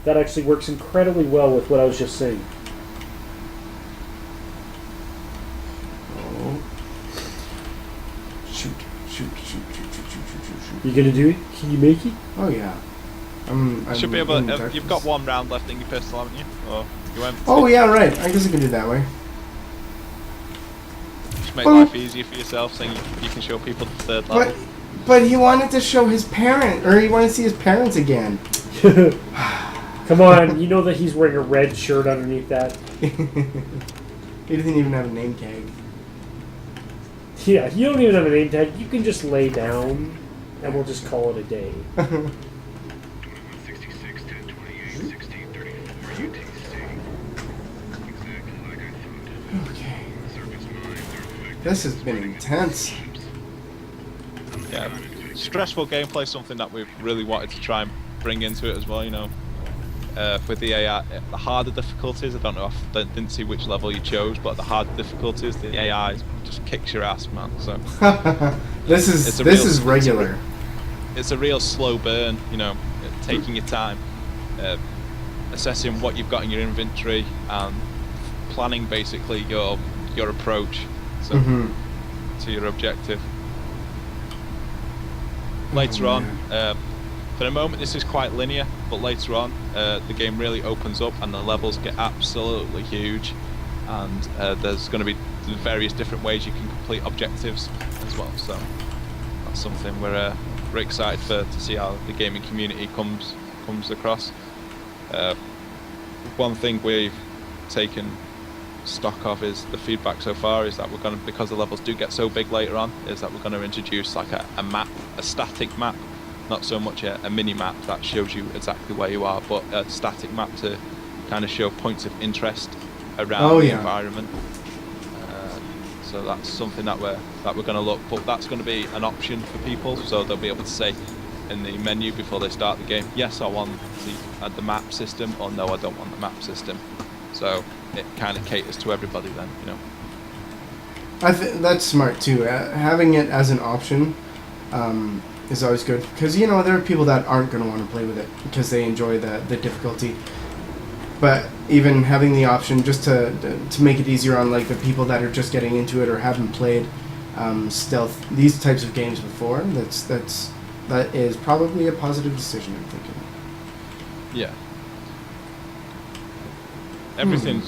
That actually works incredibly well with what I was just saying. Oh. Shoot. You gonna do it? Can you make it? Oh yeah. I'm Should be able. in the You've darkness. got one round left in your pistol, haven't you? Or you went. Oh yeah, right. I guess I can do it that way. Just make life easier for yourself, so you can show people the third level. But he wanted to show his parent, or he wanted to see his parents again. Come on, you know that he's wearing a red shirt underneath that. He doesn't even have a name tag. Yeah, you don't even have a name tag. You can just lay down, and we'll just call it a day. 66, 10, 28, 16, 34, UTC. Exactly like I thought. Okay. Surface mines are affected. This has been intense. Yeah, stressful gameplay, something that we've really wanted to try and bring into it as well. You know, with the AI, the harder difficulties. I don't know. Didn't see which level you chose, but the harder difficulties, the AI just kicks your ass, man. So This is regular. it's a real slow burn. You know, taking your time, assessing what you've got in your inventory, and planning basically your approach to your objective. Later on, for the moment this is quite linear, but later on the game really opens up and the levels get absolutely huge, and there's going to be various different ways you can complete objectives as well. So that's something we're excited to see how the gaming community comes across. One thing we've taken stock of is the feedback so far is that we're going to, because the levels do get so big later on, is that we're going to introduce like a map, a static map, not so much a mini map that shows you exactly where you are, but a static map to kind of show points of interest around the environment. So that's something that we're going to look, but that's going to be an option for people, so they'll be able to say in the menu before they start the game, yes, I want the map system, or no, I don't want the map system. So it kind of caters to everybody then, you know. I think that's smart too. Having it as an option is always good, because you know there are people that aren't going to want to play with it because they enjoy the difficulty. But even having the option just to make it easier on like the people that are just getting into it or haven't played stealth, these types of games before, that is probably a positive decision, I'm thinking. Yeah. Everything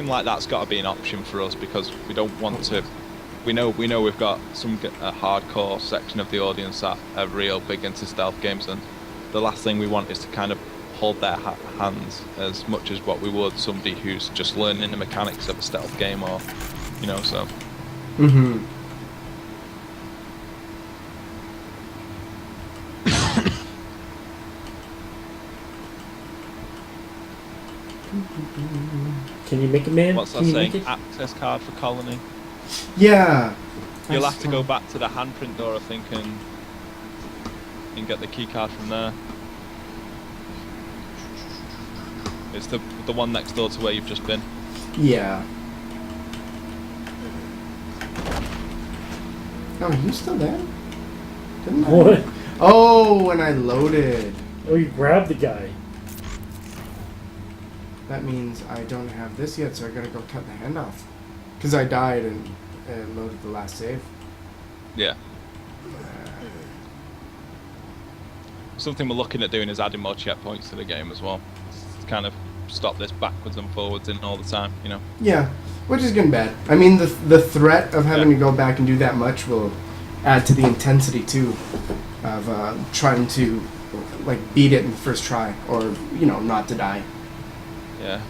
like that's got to be an option for us, because we don't want to. We know we've got a hardcore section of the audience that are real big into stealth games, and the last thing we want is to kind of hold their hands as much as what we would somebody who's just learning the mechanics of a stealth game, or you know. So Mm-hmm. Can you make it, man? What's that Can you saying? make it? Access card for colony. Yeah. You'll That's have to go fun. back to the handprint door, I think, and get the key card from there. It's the one next door to where you've just been. Yeah. Oh, are you still there? Didn't I? What? Oh, when I loaded. Oh, you grabbed the guy. That means I don't have this yet, so I gotta go cut the hand off. Because I died and loaded the last save. Yeah. Something we're looking at doing is adding more checkpoints to the game as well. To kind of stop this backwards and forwards in all the time, you know. Yeah, which is good and bad. I mean, the threat of having to go back and do that much will add to the intensity, too, of trying to, like, beat it in the first try, or, you know, not to die. Yeah.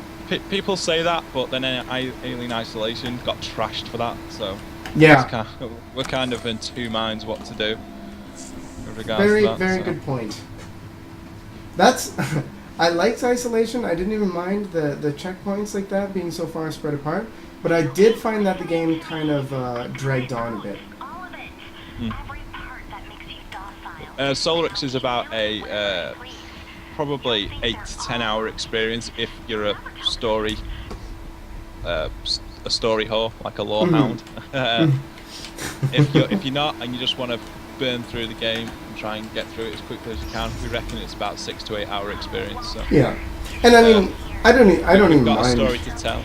People say that, but then Alien Isolation got trashed for that, so Yeah, we're kind of in two minds what to do with regards very, to that. very so. good point. That's... I liked Isolation. I didn't even mind the checkpoints like that being so far spread apart. But I did find that the game kind of dragged on a bit. All of it. Every part that makes you docile. Solarix is about a probably 8 to 10 hour experience if you're a story whore, like a lore hound. If you're not and you just want to burn through the game and try and get through it as quickly as you can, we reckon it's about 6 to 8 hour experience. So Yeah, and I mean, I don't we've even got mind. a story to tell.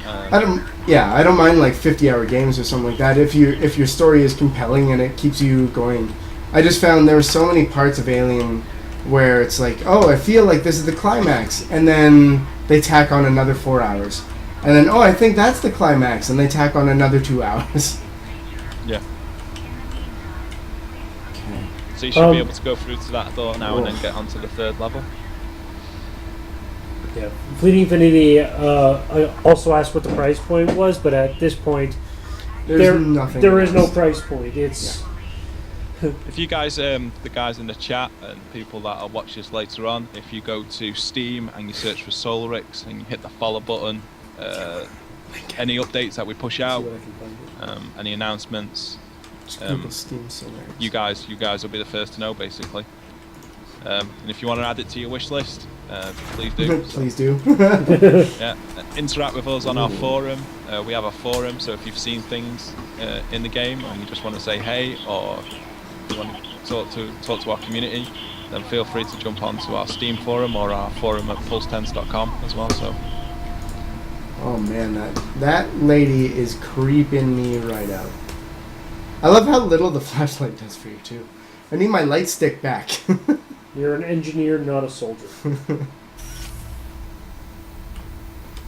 I don't mind like 50-hour games or something like that if your story is compelling and it keeps you going. I just found there were so many parts of Alien where it's like, oh, I feel like this is the climax, and then they tack on another 4 hours, and then oh, I think that's the climax, and they tack on another 2 hours. Yeah. Okay. So you should be able to go through to that door now and Oof. then get onto the 3rd level. Yeah. Fleeting Infinity I also asked what the price point was, but at this point, There's nothing. there is no else. price point. It's If you guys, the guys in the chat and people that will watch this later on, if you go to Steam and you search for Solarix and you hit the follow button, any updates that we push out, see what I can find. any announcements, Just Google Steam Solarix. you guys will be the first to know, basically. And if you want to add it to your wish list, please do. Please do. Yeah, interact with us on our forum. We have a forum, so if you've seen things in the game and you just want to say hey, or you want to talk to our community, then feel free to jump onto our Steam forum or our forum at pulsetense.com as well. So Oh man, that lady is creeping me right out. I love how little the flashlight does for you too. I need my light stick back. You're an engineer, not a soldier.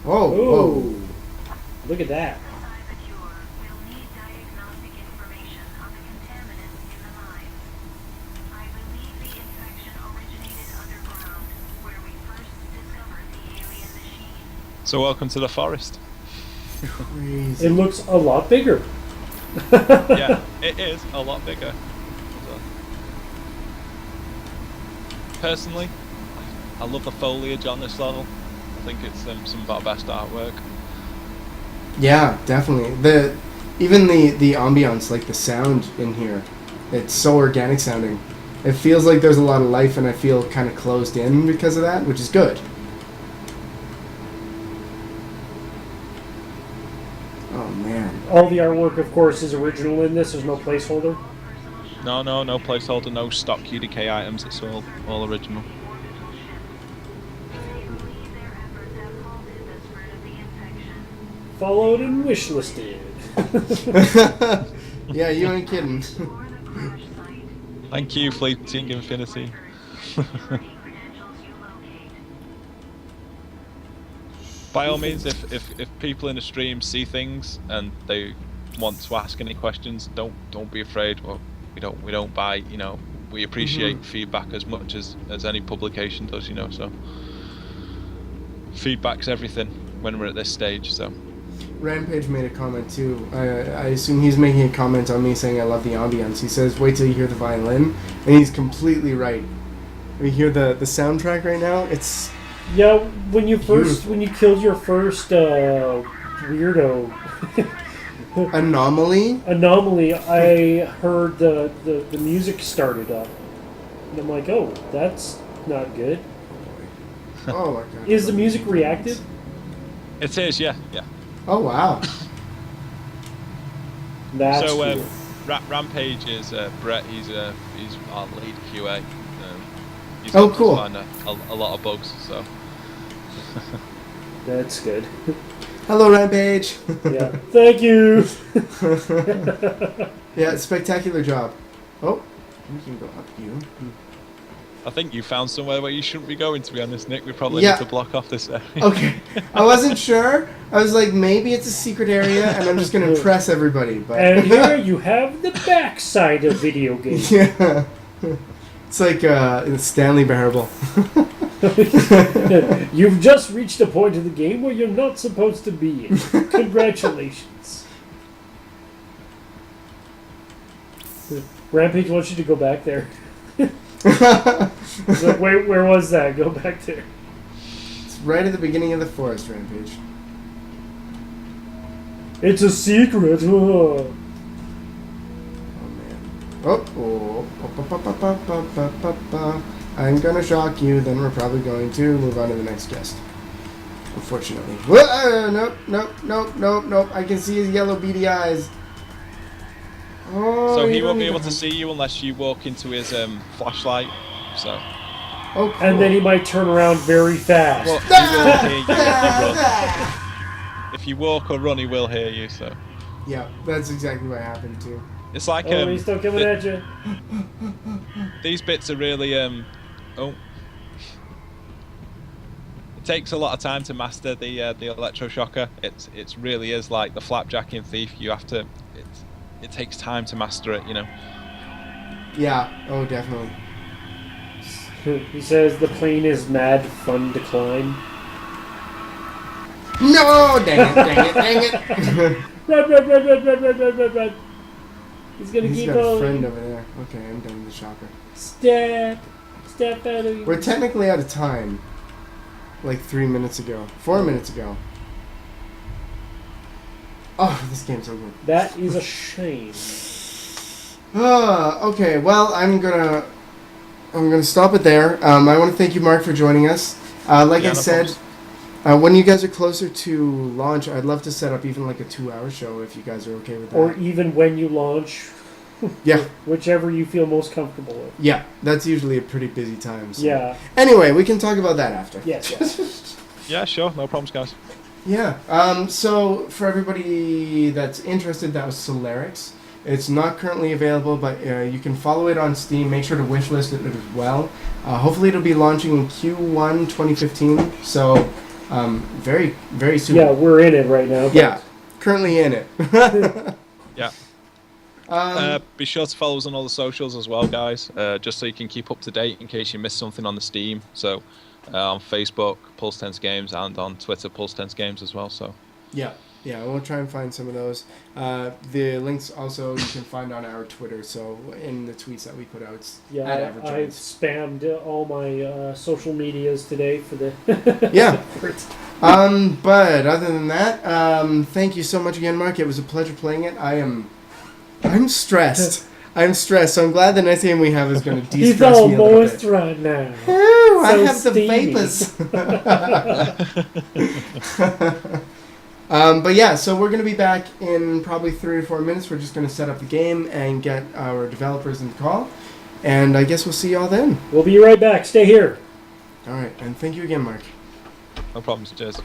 Oh, whoa. Look at that. Besides the cure, we'll need diagnostic information on the contaminants in the mine. I believe the infection originated underground, where we first discovered the alien machine. so welcome to the forest. Crazy. It looks a lot bigger. Yeah, it is a lot bigger. So, personally, I love the foliage on this level. I think it's some of our best artwork. Yeah, definitely. Even the ambiance, like the sound in here, it's so organic sounding. It feels like there's a lot of life, and I feel kind of closed in because of that, which is good. Oh man. All the artwork, of course, is original in this. There's no placeholder. No placeholder, no stock UDK items. It's all original. They believe their efforts have halted the spread of the infection. Followed and wishlisted. Yeah, you ain't kidding. For the garage site, Thank you, Fleeting Infinity. credentials you locate. By all means, if people in the stream see things and they want to ask any questions, don't be afraid. Or we don't bite. You know, we appreciate feedback as much as any publication does. You know, so feedback's everything when we're at this stage. So Rampage made a comment too. I assume he's making a comment on me saying I love the ambience. He says, "Wait till you hear the violin," and he's completely right. We hear the soundtrack right now. It's Yeah, when you Beautiful. when you killed your first weirdo anomaly. anomaly, I heard the music started up, and I'm like, oh, that's not good. Oh my god. Is the music reactive? It is, yeah. Oh wow. That's So cool. Rampage is Brett. He's our lead QA. He's Oh, helped us cool. Find a lot of bugs. So That's good. Hello, Rampage. Yeah. Thank you. Yeah, spectacular job. Oh, we can go up you. I think you found somewhere where you shouldn't be going. To be honest, Nick, we probably Yeah. need to block off this area. Okay. I wasn't sure. I was like, maybe it's a secret area, and I'm just gonna impress everybody. But And here you have the backside of video games. yeah, it's like Stanley Parable. You've just reached a point of the game where you're not supposed to be in. Congratulations. Rampage wants you to go back there. It's like, wait, where was that? Go back there. It's right at the beginning of the forest, Rampage. It's a secret. Oh man. Oh. I'm gonna shock you. Then we're probably going to move on to the next guest. Unfortunately. Nope. I can see his yellow beady eyes. Oh, So you he don't won't be need able to- to see you unless you walk into his flashlight. So Oh, cool. And then he might turn around very fast. well, he will hear you if you run. If you walk or run, he will hear you. So Yeah, that's exactly what happened too. it's like Oh, he's still coming at you. these bits are really oh. It takes a lot of time to master the electroshocker. It's really is like the flapjacking thief. You have to. It takes time to master it. You know. Yeah. Oh, definitely. He says the plane is mad fun to climb. No! Dang it! Run. He's gonna He's keep got a going. friend over there. Okay, I'm done with the shocker. Step out of you. We're technically out of time. Like 3 minutes ago. 4 minutes ago. Oh, this game's so good. That is a shame. Okay, well, I'm gonna stop it there. I want to thank you, Mark, for joining us. Like Yeah, I no said, when you guys are closer to launch, I'd love to set up even like a 2-hour show if you guys are okay with that. Or even when you launch, yeah, whichever you feel most comfortable with. yeah, that's usually a pretty busy time. So. Yeah. Anyway, we can talk about that after. Yes. Yeah, sure, no problems, guys. Yeah. So for everybody that's interested, that was Solarix. It's not currently available, but you can follow it on Steam. Make sure to wishlist it as well. Hopefully, it'll be launching in Q1 2015. So very, very soon. Yeah, we're in it right now. but- Yeah. Currently in it. Yeah. Be sure to follow us on all the socials as well, guys, just so you can keep up to date in case you miss something on the Steam. So on Facebook, Pulse Tense Games, and on Twitter, Pulse Tense Games as well. So Yeah, we'll try and find some of those. The links also you can find on our Twitter, so in the tweets that we put out. At Yeah, I Advertise. spammed all my social medias today for the. Yeah. But other than that, thank you so much again, Mark. It was a pleasure playing it. I'm stressed. I'm stressed, so I'm glad the next game we have is going to He's de-stress all me a little moist bit. right now. Ooh, I So have the steamy. vapors. But yeah, so we're going to be back in probably 3 or 4 minutes. We're just going to set up the game and get our developers in the call. And I guess we'll see y'all then. We'll be right back. Stay here. All right, and thank you again, Mark. no problems. Cheers.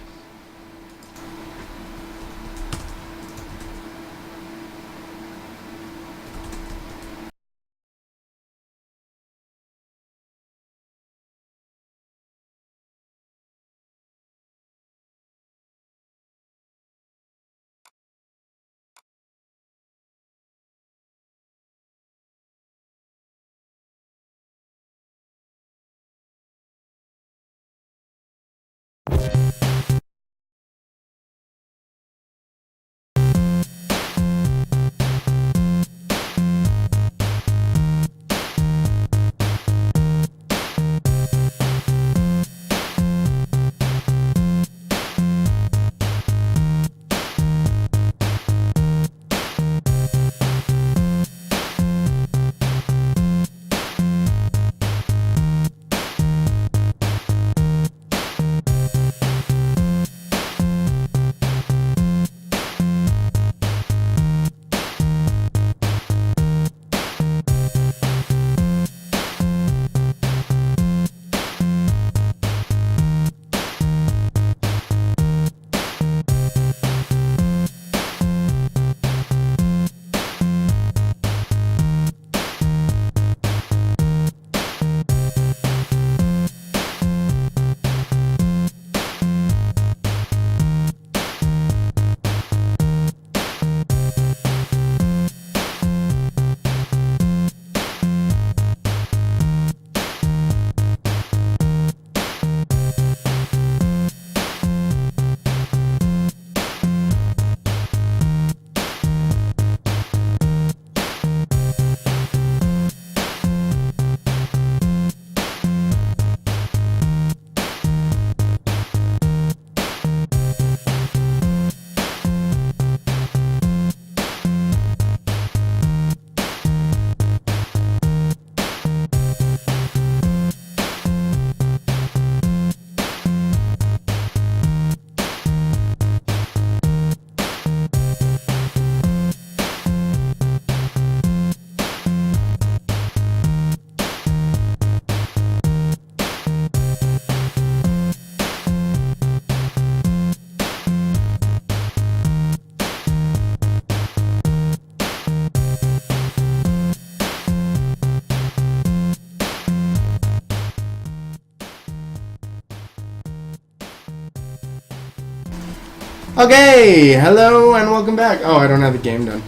Okay, hello and welcome back. Oh, I don't have the game done.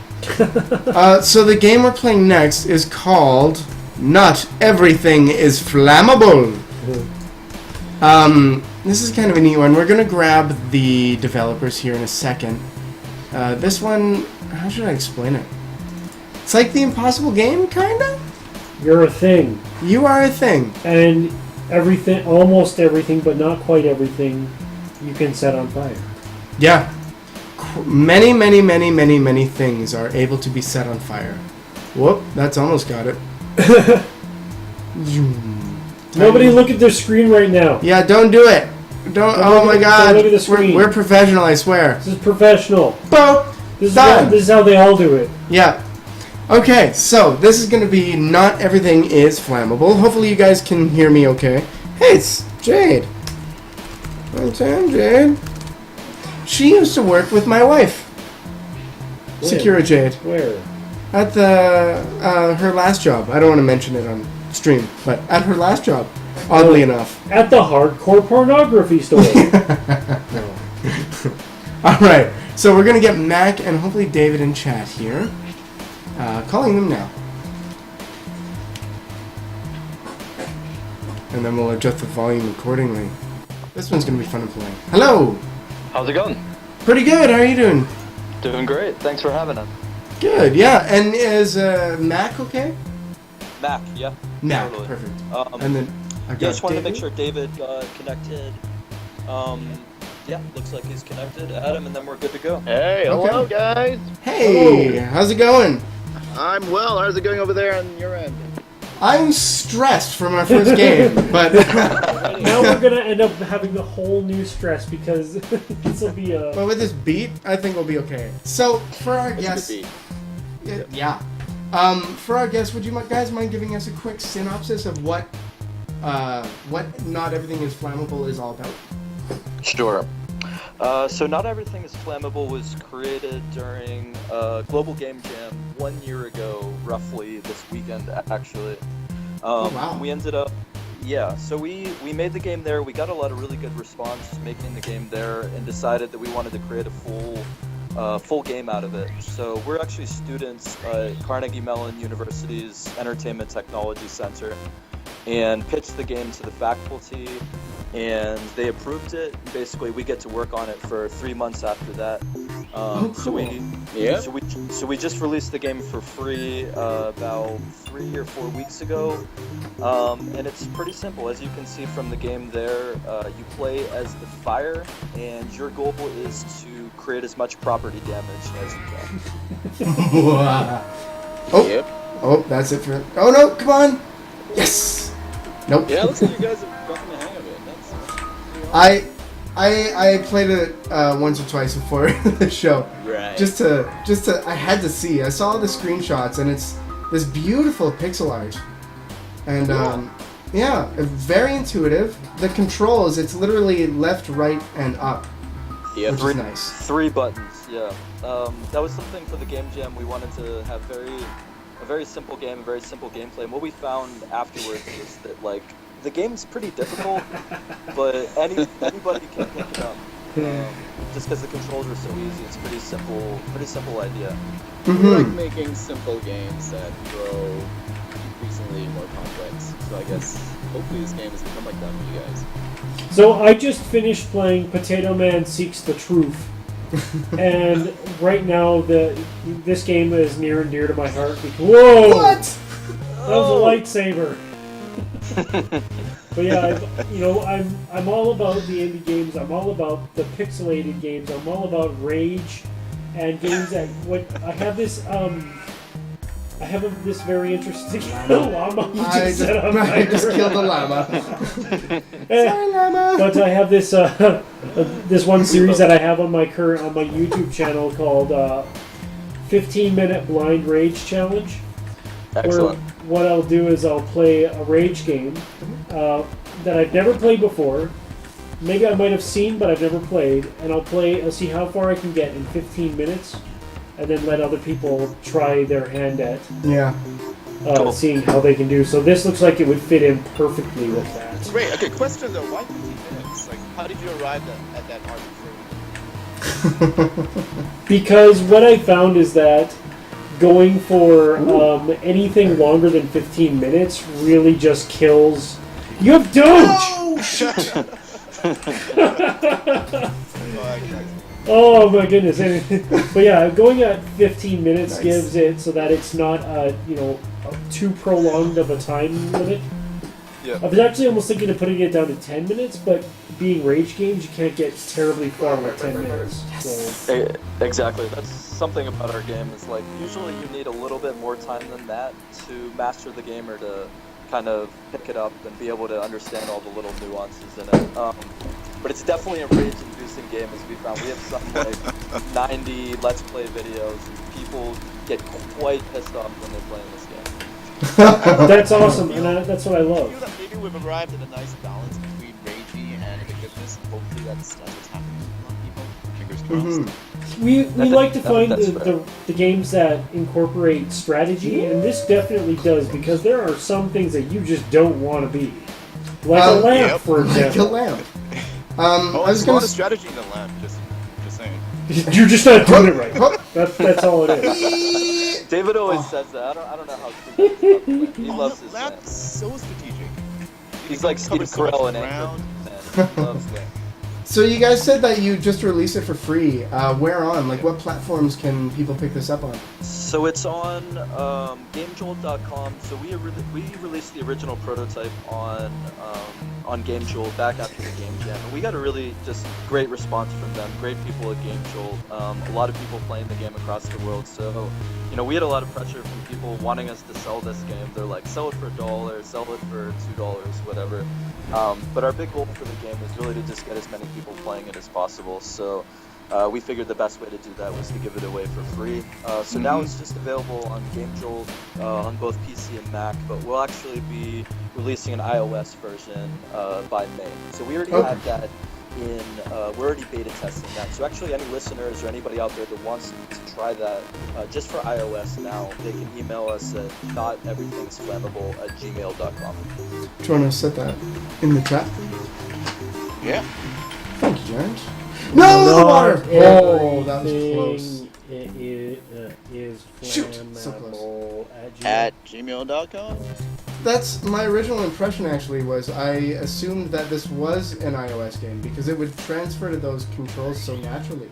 So the game we're playing next is called Not Everything is Flammable. This is kind of a neat one. We're going to grab the developers here in a second. This one, how should I explain it? It's like the Impossible Game, kind of? You're a thing. You are a thing. And everything, almost everything, but not quite everything, you can set on fire. Yeah. Many, many, many, many, many things are able to be set on fire. Whoop, that's almost got it. Nobody look at their screen right now. Yeah, don't do it. Don't. Oh my God. Don't look at the screen. We're professional, I swear. This is professional. Boop. This Done. is how they all do it. Yeah. Okay, so this is going to be Not Everything is Flammable. Hopefully you guys can hear me okay. Hey, it's Jade. Hi, Jade. She used to work with my wife. When? Secura Jade. Where? At the her last job. I don't want to mention it on stream, but at her last job, oddly enough. At the hardcore pornography store. No. All right, so we're gonna get Mac and hopefully David in chat here. Calling them now, and then we'll adjust the volume accordingly. This one's gonna be fun to play. Hello. How's it going? Pretty good. How are you doing? Doing great. Thanks for having us. Good. Yeah. And is Mac okay? Mac, yeah. Mac. Totally. Perfect. Um, And then I got yeah, just wanted to David. make sure David got connected. Yeah, looks like he's connected. Add him, and then we're good to go. Hey, hello guys. Hey, how's it going? I'm well. How's it going over there on your end? I'm stressed from our first game, but Now we're gonna end up having a whole new stress because this will be a. but with this beat, I think we'll be okay. So for our guests, yeah. For our guests, would you guys mind giving us a quick synopsis of what Not Everything is Flammable is all about? Sure. So Not Everything is Flammable was created during Global Game Jam 1 year ago, roughly this weekend, actually. Wow. We ended up, yeah, so we made the game there. We got a lot of really good response making the game there and decided that we wanted to create a full game out of it. So we're actually students at Carnegie Mellon University's Entertainment Technology Center and pitched the game to the faculty, and they approved it. Basically, we get to work on it for 3 months after that. Cool. So we just released the game for free about 3 or 4 weeks ago, and it's pretty simple. As you can see from the game there, you play as the fire, and your goal is to create as much property damage as you can. Oh, Yep. oh, that's it for. Oh no! Come on! Yes. Nope. Yeah, looks like you guys have gotten the hang of it. I played it once or twice before the show. Right. Just to I had to see. I saw the screenshots and it's this beautiful pixel art. And yeah, very intuitive. The controls, it's literally left, right, and up. Yeah, Which is nice. 3 buttons, yeah. That was something for the Game Jam. We wanted to have a very simple game, a very simple gameplay. And what we found afterwards was that, like, the game's pretty difficult, but anybody can pick it up. Just because the controls are so easy, it's pretty simple idea. we Mm-hmm. like making simple games that grow increasingly more complex. So I guess hopefully this game has become like that for you guys. So I just finished playing Potato Man Seeks the Truth, and right now this game is near and dear to my heart. Because, whoa! What? That was a lightsaber. But yeah, I'm all about the indie games. I'm all about the pixelated games. I'm all about rage and games that I have this this very interesting llama. You I just set on I just fire. killed the llama. Eh, Sorry, llama. But I have this this one series that I have on my YouTube channel called 15-minute Blind Rage Challenge. Excellent. Where what I'll do is I'll play a rage game that I've never played before. Maybe I might have seen, but I've never played. And I'll see how far I can get in 15 minutes, and then let other people try their hand at Yeah. Cool. seeing how they can do. So this looks like it would fit in perfectly with that. Wait, okay, question though, why 15 minutes? Like, how did you arrive at that arbitrary? Because what I found is that going for anything longer than 15 minutes really just kills. You have Doge! Oh my goodness! But yeah, going at 15 minutes gives it so that it's not too prolonged of a time limit. Yeah. I was actually almost thinking of putting it down to 10 minutes, but being rage games, you can't get terribly far with 10 minutes. So. Exactly. That's something about our game is like usually you need a little bit more time than that to master the game or to kind of pick it up and be able to understand all the little nuances in it. But it's definitely a rage-inducing game, as we found. We have something like 90 Let's Play videos, and people get quite pissed off when they're playing this game. That's awesome, and that's what I love. I feel that maybe we've arrived at a nice balance between ragey and the goodness. Hopefully that's what's happening to a lot of people. Fingers crossed. We like to find that's the games that incorporate strategy, and this definitely does, because there are some things that you just don't want to be. Like a lamp, for example. Like a lamp. Oh, I was there's a going lot to of strategy in the lamp, just saying. You're just not doing it right. That's all it is. David always says that. I don't know how true that is. He loves his lamp. lamp. So strategic. He's like Steve Covers so much Carell in ground. Anchor. He loves lamp. So you guys said that you just released it for free. Where on? Like, what platforms can people pick this up on? So it's on GameJolt.com. So we released the original prototype on GameJolt back after the Game Jam, and we got a really just great response from them. Great people at GameJolt. A lot of people playing the game across the world. So we had a lot of pressure from people wanting us to sell this game. They're like, sell it for $1, sell it for $2, whatever. But our big goal for the game was really to just get as many people playing it as possible. So we figured the best way to do that was to give it away for free. So now it's just available on GameJolt on both PC and Mac, but we'll actually be releasing an iOS version by May. So we already had that in, we're already beta testing that. So actually any listeners or anybody out there that wants to try that just for iOS now, they can email us at noteverythingsflammable@gmail.com. Do you want to set that in the chat? Yeah. Thank you, Jared. No, the water! Oh, that was close. Is Shoot, so close. flammable At gmail.com. That's my original impression. Actually, was I assumed that this was an iOS game because it would transfer to those controls so naturally.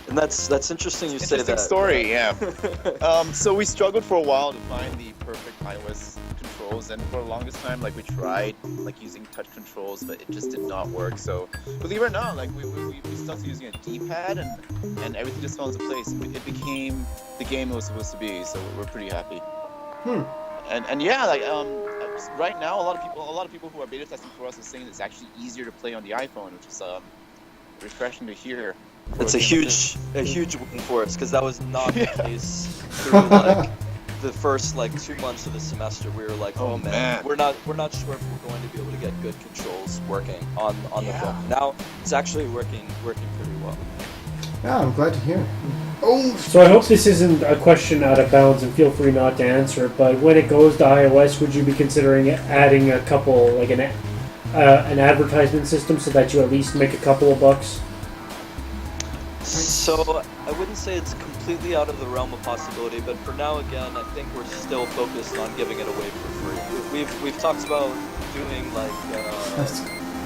And that's interesting you say that. Interesting story, yeah. So we struggled for a while to find the perfect iOS controls, and for the longest time, like we tried like using touch controls, but it just did not work. So believe it or not, like we started using a D-pad, and everything just fell into place. It became the game it was supposed to be. So we're pretty happy. And yeah, like right now, a lot of people who are beta testing for us are saying it's actually easier to play on the iPhone, which is refreshing to hear. It's a huge win for us because that was not the case through like the first 2 months of the semester. We were like, oh man, we're not sure if we're going to be able to get good controls working on the phone. Now it's actually working pretty well. Yeah, I'm glad to hear. So I hope this isn't a question out of bounds, and feel free not to answer it. But when it goes to iOS, would you be considering adding a couple, like an advertisement system, so that you at least make a couple of bucks? So I wouldn't say it's completely out of the realm of possibility, but for now, again, I think we're still focused on giving it away for free. We've talked about doing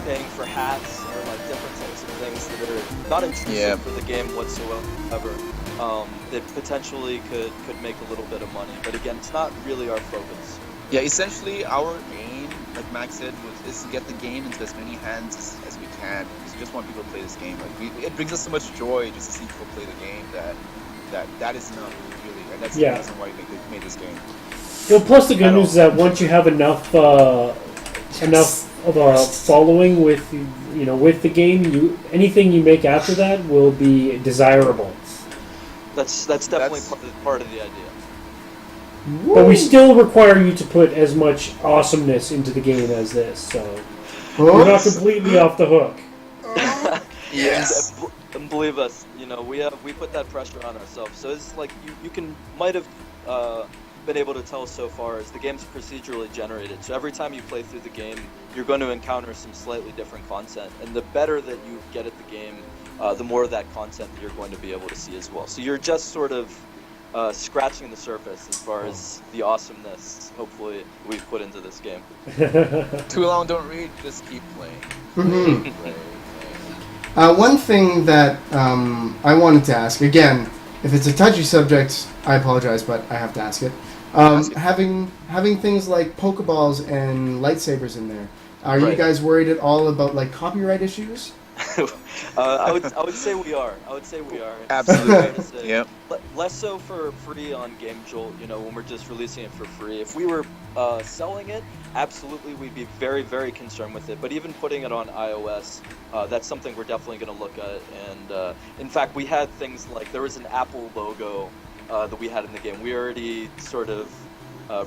paying for hats or different types of things that are not intrusive for the game whatsoever. That potentially could make a little bit of money, but again, it's not really our focus. Yeah, essentially our aim, like Max said, is to get the game into as many hands as we can, because we just want people to play this game. It brings us so much joy just to see people play the game that is enough, really, and that's the reason why we made this game. Well, plus the good news is that once you have enough of a following with the game, anything you make after that will be desirable. That's definitely part of the idea. But we still require you to put as much awesomeness into the game as this, so we're not completely off the hook. Yes. And believe us, we put that pressure on ourselves. So it's like you might have been able to tell so far is the game's procedurally generated. So every time you play through the game, you're going to encounter some slightly different content. And the better that you get at the game, the more of that content that you're going to be able to see as well. So you're just sort of scratching the surface as far as the awesomeness, hopefully, we've put into this game. Too long, don't read. Just keep playing. Mhm. Play. One thing that I wanted to ask, again, if it's a touchy subject, I apologize, but I have to ask it. Ask it. Having things like Pokeballs and lightsabers in there, are you Right. guys worried at all about like copyright issues? I would say we are. I would say we are. It's Absolutely. fair to say. Yep. Less so for free on Game Jolt, when we're just releasing it for free. If we were selling it, absolutely we'd be very, very concerned with it. But even putting it on iOS, that's something we're definitely going to look at. And in fact, we had things like there was an Apple logo that we had in the game. We already sort of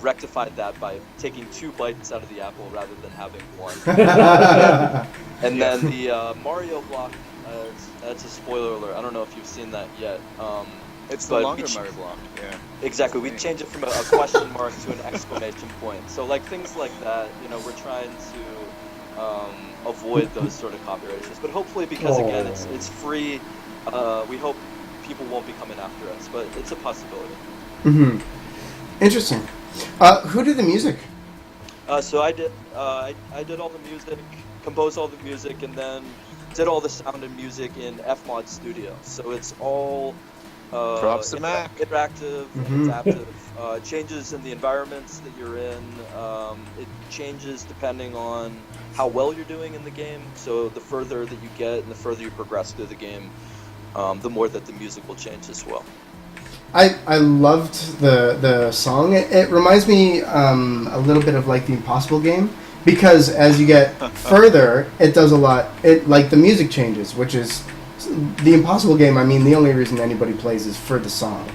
rectified that by taking 2 bites out of the apple rather than having one. And then the Mario block, that's a spoiler alert. I don't know if you've seen that yet. It's the But longer we ch- Mario block. Yeah. Exactly, we changed it from a question mark to an exclamation point. So like things like that, we're trying to avoid those sort of copyright issues. But hopefully, because again, it's free, we hope people won't be coming after us. But it's a possibility. Mm-hmm. Interesting. Who did the music? So I did all the music, composed all the music, and then did all the sound and music in FMod Studio. So it's all Props to Mac. interactive, Mhm. adaptive. Changes in the environments that you're in. It changes depending on how well you're doing in the game. So the further that you get and the further you progress through the game, the more that the music will change as well. I loved the song. It reminds me a little bit of like the Impossible game, because as you get further, it does a lot. It like the music changes, which is the Impossible game. I mean, the only reason anybody plays is for the song.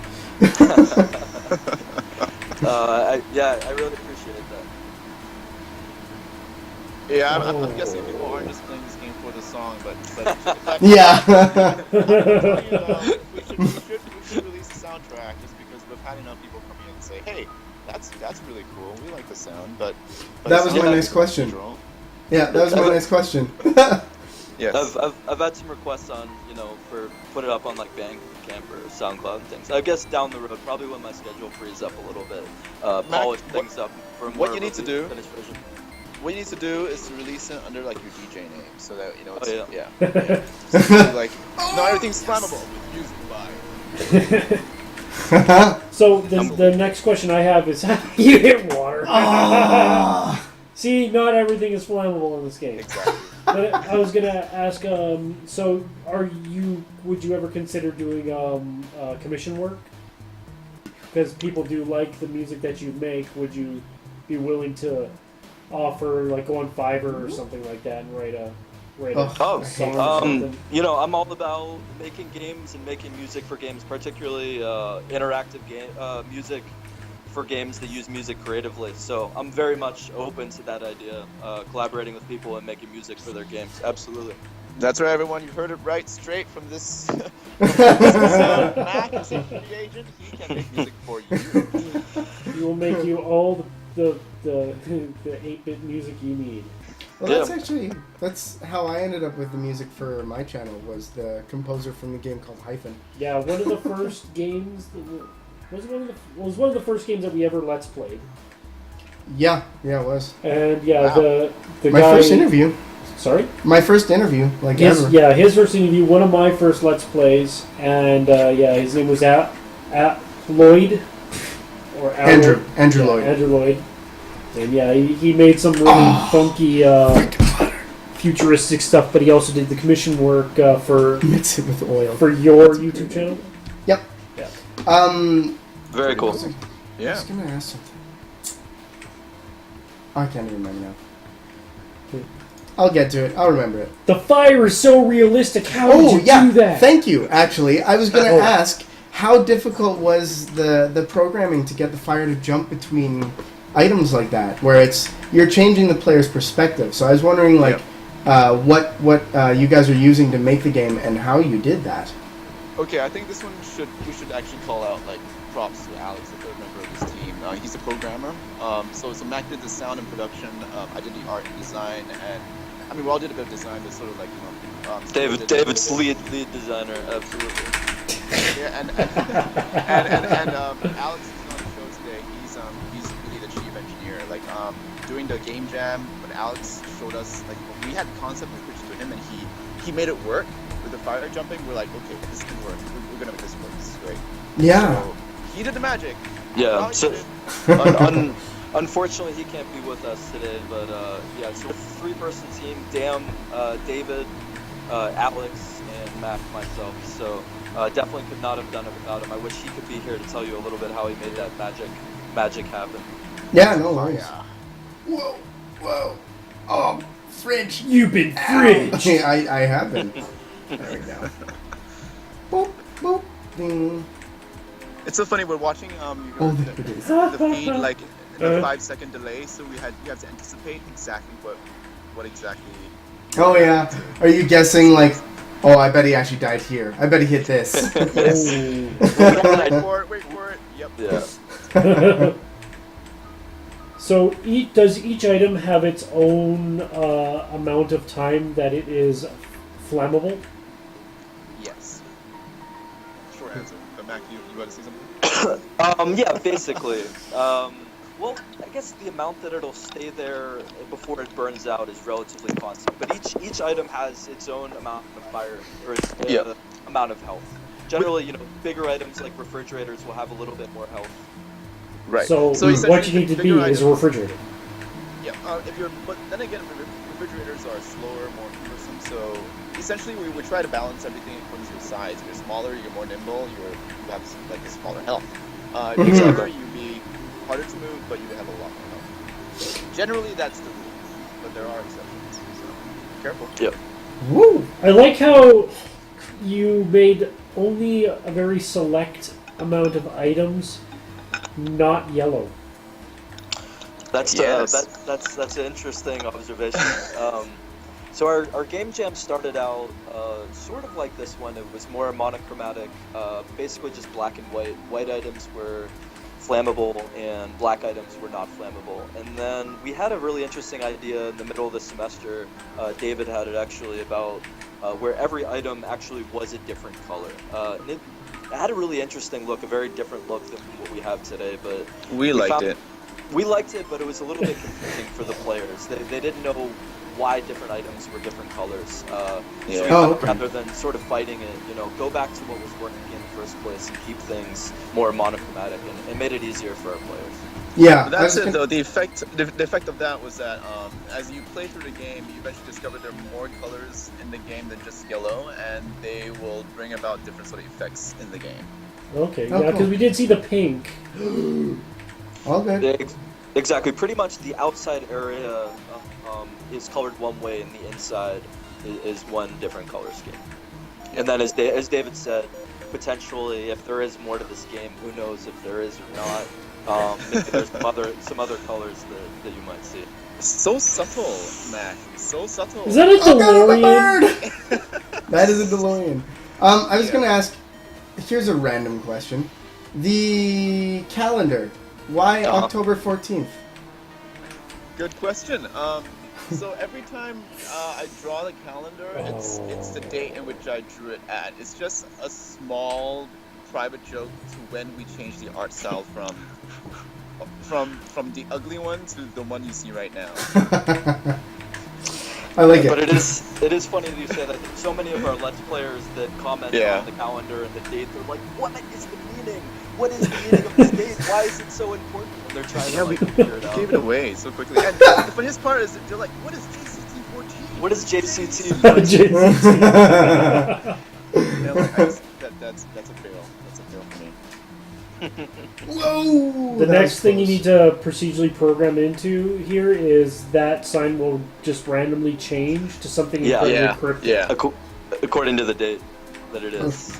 I really appreciate that. Yeah, I'm guessing people aren't just playing this game for the song, but Yeah. we should release a soundtrack just because we've had enough people come in and say, hey, that's really cool. We like the sound, but That was the my sound next is question. visual. Yeah, that was my next question. Yes. I've had some requests on, for put it up on like Bandcamp or SoundCloud and things. I guess down the road, probably when my schedule frees up a little bit, polish things up for more what you of need a to do- finished version. What you need to do is to release it under like your DJ name, so that it's Oh, yeah. So, like no, everything's flammable with music by. So the next question I have is, how do you hit water? See, not everything is flammable in this game. Exactly. But I was gonna ask, so would you ever consider doing commission work? Because people do like the music that you make. Would you be willing to offer, like, go on Fiverr or something like that and write a song or something? I'm all about making games and making music for games, particularly interactive music for games that use music creatively. So I'm very much open to that idea, collaborating with people and making music for their games. Absolutely. That's right, everyone. You heard it right, straight from this. Mac is a free agent. He can make music for you. He will make you all the 8-bit music you need. Well, that's how I ended up with the music for my channel. Was the composer from the game called Hyphen. Yeah, one of the first games was one of the first games that we ever Let's Played. Yeah, it was. And Wow. the My guy, first interview. Sorry. My first interview, like ever. His first interview, one of my first Let's Plays, and his name was Lloyd, or Andrew Yeah, Lloyd. Andrew Lloyd, and he made some really funky, futuristic stuff. But he also did the commission work for Mix it with oil. for your YouTube channel. Yep. Yeah. Very cool. I Yeah. was gonna ask something. I can't even remember now. I'll get to it. I'll remember it. The fire is so realistic. How did you do that? Thank you. Actually, I was gonna ask, how difficult was the programming to get the fire to jump between items like that, where you're changing the player's perspective. So I was wondering, like, what you guys are using to make the game and how you did that. Okay, I think this one we should actually call out like props to Alex, the third member of this team. He's a programmer. So Mac did the sound and production. I did the art and design, and I mean, we all did a bit of design, but sort of like David's lead designer, absolutely. Yeah, and Alex is on the show today. He's really the chief engineer. Like during the game jam, when Alex showed us, like we had the concept we pitched to him, and he made it work with the fire jumping. We're like, okay, this can work. We're gonna make this work. This is great. Yeah. So he did the magic. Yeah. So, unfortunately, he can't be with us today. But yeah, so 3-person team: Dan, David, Alex, and Mac, myself. So definitely could not have done it without him. I wish he could be here to tell you a little bit how he made that magic happen. Yeah, no worries. Yeah. Whoa. Oh, fridge. You've been fridge. I have been. There we go. Boop, boop, ding. It's so funny. We're watching Oh, there it is. the feed like in a 5-second delay, so we have to anticipate exactly what exactly. Oh yeah. Are you guessing like? Oh, I bet he actually died here. I bet he hit this. Yes. Wait for it. Yep. Yeah. So does each item have its own amount of time that it is flammable? Yes. Short answer. But Mac, you want to say something? Yeah, basically. Well, I guess the amount that it'll stay there before it burns out is relatively constant. But each item has its own amount of fire or its amount of health. Generally, bigger items like refrigerators will have a little bit more health. Right. So what you need to be is a refrigerator. Yeah. But then again, refrigerators are slower, more cumbersome. So essentially, we try to balance everything according to your size. If you're smaller, you're more nimble. You have like a smaller health. If you're bigger, you be harder to move, but you have a lot more health. So generally, that's the rule. But there are exceptions. So careful. Yeah. Woo! I like how you made only a very select amount of items not yellow. That's Yes. that's an interesting observation. So our game jam started out sort of like this one. It was more monochromatic, basically just black and white. White items were flammable and black items were not flammable. And then we had a really interesting idea in the middle of the semester. David had it actually about where every item actually was a different color. And it had a really interesting look, a very different look than what we have today. But We liked it. We liked it, but it was a little bit confusing for the players. They didn't know why different items were different colors. So we thought rather than sort of fighting it, go back to what was working in the first place and keep things more monochromatic, and it made it easier for our players. Yeah. But that's it though. The effect of that was that as you play through the game, you eventually discover there are more colors in the game than just yellow, and they will bring about different sort of effects in the game. Okay, Oh, yeah, because cool. we did see the pink. All good. Exactly. Pretty much the outside area is colored one way, and the inside is one different color scheme. And then, as David said, potentially, if there is more to this game, who knows if there is or not. Maybe there's some other colors that you might see. So subtle, Mac. So subtle. Is that a Oh god, I'm a DeLorean? bird! That is a DeLorean. I was gonna ask. Here's a random question: the calendar. Why October 14th? Good question. So every time I draw the calendar, it's the date in which I drew it at. It's just a small private joke to when we change the art style from the ugly one to the one you see right now. I like it. But it is funny that you say that. So many of our Let's Players that comment on the calendar and the date, they're like, what is the meaning? What is the meaning of this date? Why is it so important? And they're trying to figure it out. Gave it away so quickly. And the funniest part is they're like, what is JCT 14? What is JCT? Yeah, like, that's a fail. That's a fail for me. Whoa! The that next was thing you close. need to procedurally program into here is that sign will just randomly change to something incredibly cryptic. Yeah. According to the date that it is.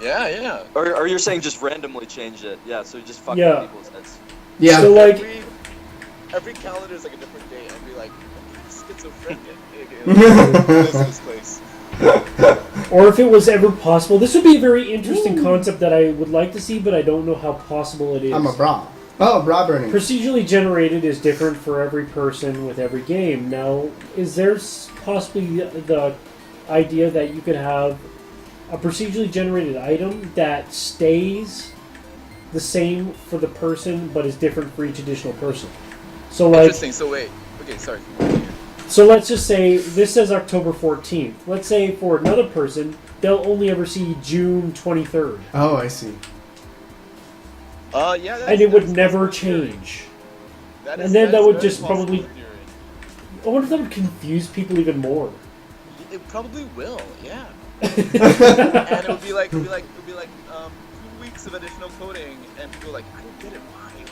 Yeah. Or you're saying just randomly change it. Yeah, so you just fuck Yeah. with people's heads. Yeah. So like, Every calendar is like a different day, and be like, schizophrenic. This place. or if it was ever possible, this would be a very interesting concept that I would like to see, but I don't know how possible it is. I'm a bra. Oh, raw burning. procedurally generated is different for every person with every game. Now, is there possibly the idea that you could have a procedurally generated item that stays the same for the person but is different for each additional person? So, like, Interesting. So wait. Okay, sorry. so let's just say this says October 14th. Let's say for another person, they'll only ever see June 23rd. Oh, I see. Yeah. And it would never change. And then that would just probably... I wonder if that would confuse people even more. It probably will. Yeah. And it would be like 2 weeks of additional coding, and people are like, I don't get it.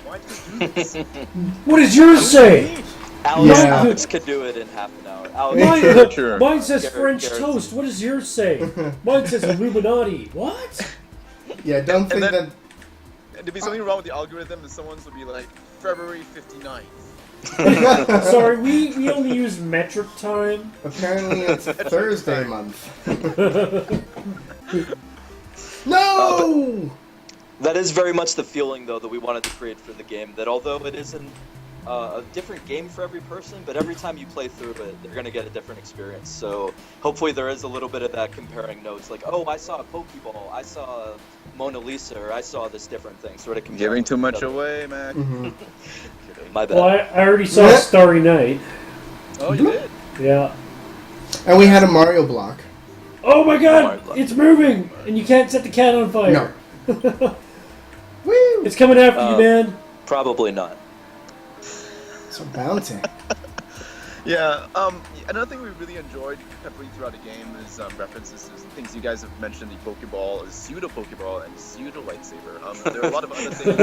Why do you do this? What does yours say? Alex could do it in half an hour. Alex, Mine says Garrett- French Garrett's- toast. What does yours say? Mine says Illuminati. What? Yeah, don't think then- that. There'd be something wrong with the algorithm, and someone's would be like, February 59th. Sorry, we only use metric time. Apparently, it's Thursday month. No! That is very much the feeling, though, that we wanted to create for the game. That although it isn't a different game for every person, but every time you play through it, they're going to get a different experience. So hopefully there is a little bit of that comparing notes. Like, oh, I saw a Pokeball, I saw a Mona Lisa, or I saw this different thing. Sort of comparing Giving too much each other. away, Mac. My bad. Well, I already saw Starry Night. Oh, you did? Yeah. And we had a Mario block. Oh my god! It's moving! And you can't set the cat on fire. No. Woo! It's coming after you, man. Probably not. So bouncing. Yeah, another thing we really enjoyed heavily throughout the game is references to things you guys have mentioned, the Pokeball, the pseudo Pokeball, and pseudo lightsaber. There are a lot of other things.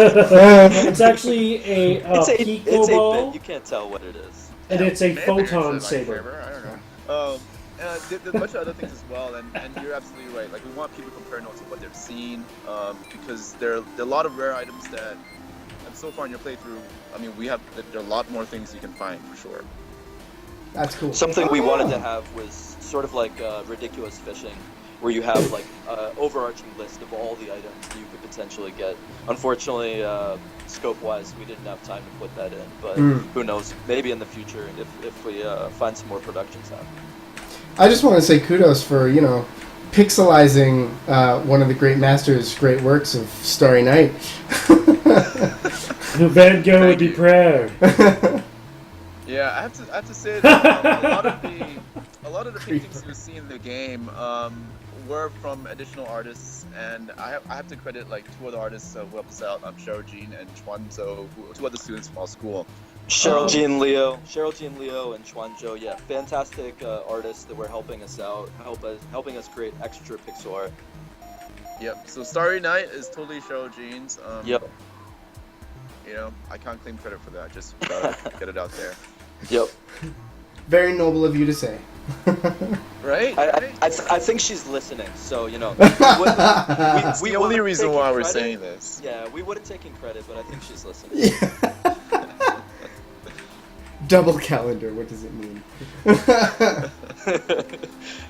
It's actually a It's Pico 8-bit. ball, You can't tell what it is. and it's a Maybe photon it's a saber. lightsaber, I don't know. There's a bunch of other things as well, and you're absolutely right. Like, we want people to compare notes of what they've seen, because there are a lot of rare items that, and so far in your playthrough, I mean, there are a lot more things you can find for sure. That's cool. Something we wanted to have was sort of like ridiculous fishing, where you have like an overarching list of all the items that you could potentially get. Unfortunately, scope-wise, we didn't have time to put that in, but who knows? Maybe in the future, if we find some more production time. I just want to say kudos for, pixelizing one of the great masters' great works of Starry Night. Van Gogh would be proud. Yeah, I have to say that a lot of the paintings you see in the game were from additional artists, and I have to credit like two other artists who helped us out, Cheryl Jean and Chuanzo, two other students from our school. Cheryl Jean Leo, and Chuanzhou, yeah, fantastic artists that were helping us out, helping us create extra pixel art. Yep. So Starry Night is totally Cheryl Jean's. Yep. I can't claim credit for that. Just gotta get it out there. Yep. Very noble of you to say. Right? I think she's listening, so It's the only would've reason taken why we're credit. saying this. Yeah, we would have taken credit, but I think she's listening. Yeah. Double calendar, what does it mean?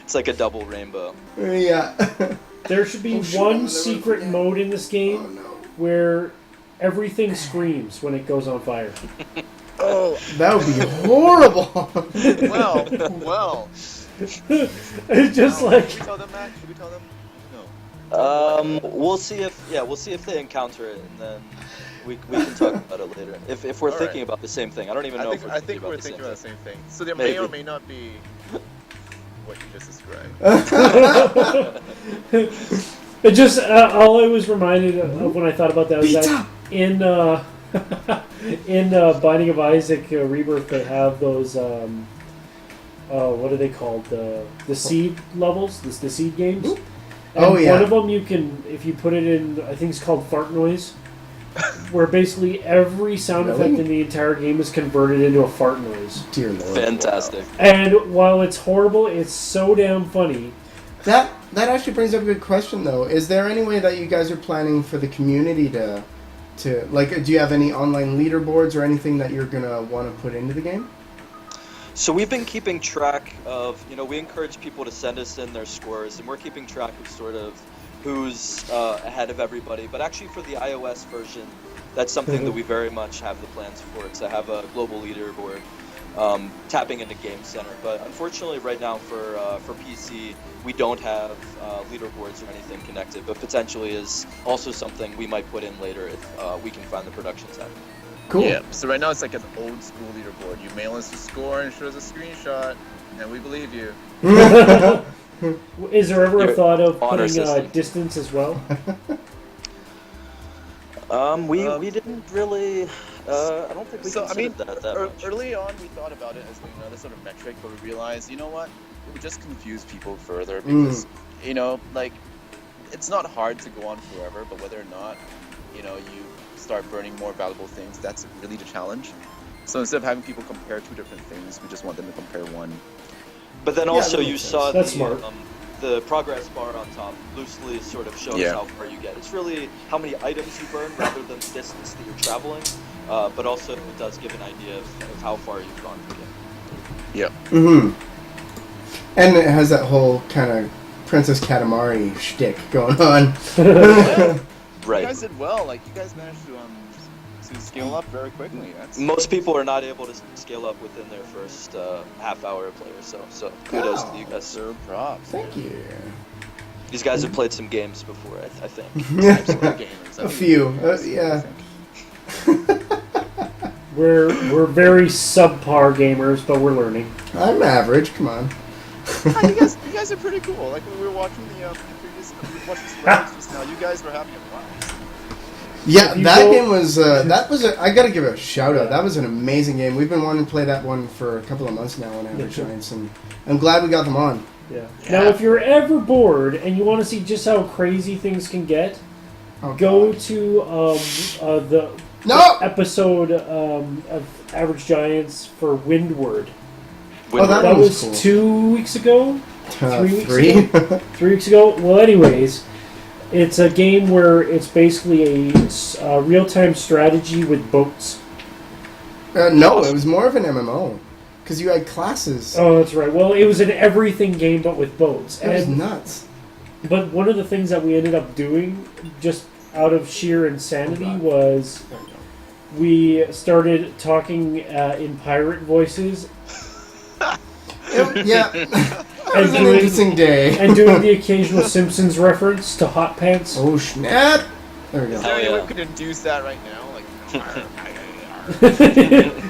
It's like a double rainbow. Yeah. There should be Oh, shit, I'm one never secret forget. mode in this game Oh, no. where everything screams when it goes on fire. Oh, That would be horrible. well. It's just like... Should we tell them, Mac? Should we tell them? No. We'll see if they encounter it, and then we can talk about it later. If we're All thinking right. about the same thing, I don't even know if we're I thinking think about we're the thinking same about the thing. same thing. So there Maybe. may or may not be what you just described. It just all I was reminded of when I thought about that was that in Binding of Isaac Rebirth they have those what are they called, the seed levels, the seed games. And Oh, yeah. one of them you can, if you put it in, I think it's called fart noise, where basically every sound Really? effect in the entire game is converted into a fart noise. Dear Lord. Fantastic. And while it's horrible, it's so damn funny. That actually brings up a good question, though. Is there any way that you guys are planning for the community to like? Do you have any online leaderboards or anything that you're gonna want to put into the game? So we've been keeping track of, we encourage people to send us in their scores, and we're keeping track of sort of who's ahead of everybody. But actually, for the iOS version, that's something that we very much have the plans for, to have a global leaderboard tapping into Game Center. But unfortunately, right now for PC, we don't have leaderboards or anything connected. But potentially is also something we might put in later if we can find the production time. Cool. Yeah. So right now it's like an old school leaderboard. You mail us a score and show us a screenshot, and we believe you. Is there ever a Your thought of honor putting system. distance as well? We didn't really. I don't think we So I mean, considered that much. early on we thought about it as another sort of metric, but we realized, you know what, it would just confuse people further because, you know, like, it's not hard to go on forever, but whether or not, you know, you start burning more valuable things, that's really the challenge. So instead of having people compare two different things, we just want them to compare one. But then Yeah, also that you makes saw sense. That's smart. The progress bar on top loosely sort of shows Yeah. how far you get. It's really how many items you burn rather than the distance that you're traveling, but also it does give an idea of how far you've gone through the game. Yeah. Mm-hmm. And it has that whole kind of Princess Katamari shtick going on. Right. You guys did well. Like, you guys managed to scale up very quickly. That's Most people are not able to scale up within their first half hour of play or so kudos to you guys. so props. Thank you. These guys have played some games before, I think. Gamers. A few. Yeah. We're very subpar gamers, but we're learning. I'm average. Come on. you guys are pretty cool. Like when we were watching the previous, we watched the slides just now. You guys were having a blast. Yeah, If you that go- game was. I gotta give it a shout out. That was an amazing game. We've been wanting to play that one for a couple of months now on Average Giants, and I'm glad we got them on. Yeah. Now, if you're ever bored and you want to see just how crazy things can get, Oh, go God. to the No! episode of Average Giants for Windward. Oh, that That one was was cool. 2 weeks ago. 3 weeks Three. ago. 3 weeks ago. Well, anyways, it's a game where it's basically a real-time strategy with boats. No, it was more of an MMO because you had classes. Oh, that's right. Well, it was an everything game, but with boats. It was And nuts. But one of the things that we ended up doing, just out of sheer insanity, was we started talking in pirate voices Yeah, that And was an doing- interesting day. and doing the occasional Simpsons reference to hot pants. Oh snap! There we go. Is there Hell any way yeah. we could induce that right now? Like,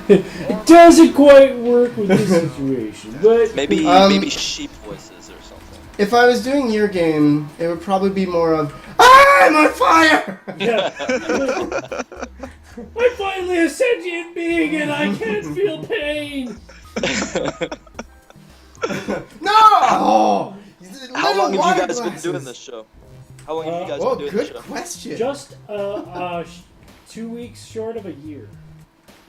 It doesn't quite work with this situation, but Maybe Um, maybe sheep voices or something. If I was doing your game, it would probably be more of I'm on fire. yeah. I'm finally a sentient being and I can't feel pain. No! Oh, How long have you water guys been glasses. doing this show? How long have you guys Oh, been doing this good show? question. Just 2 weeks short of a year.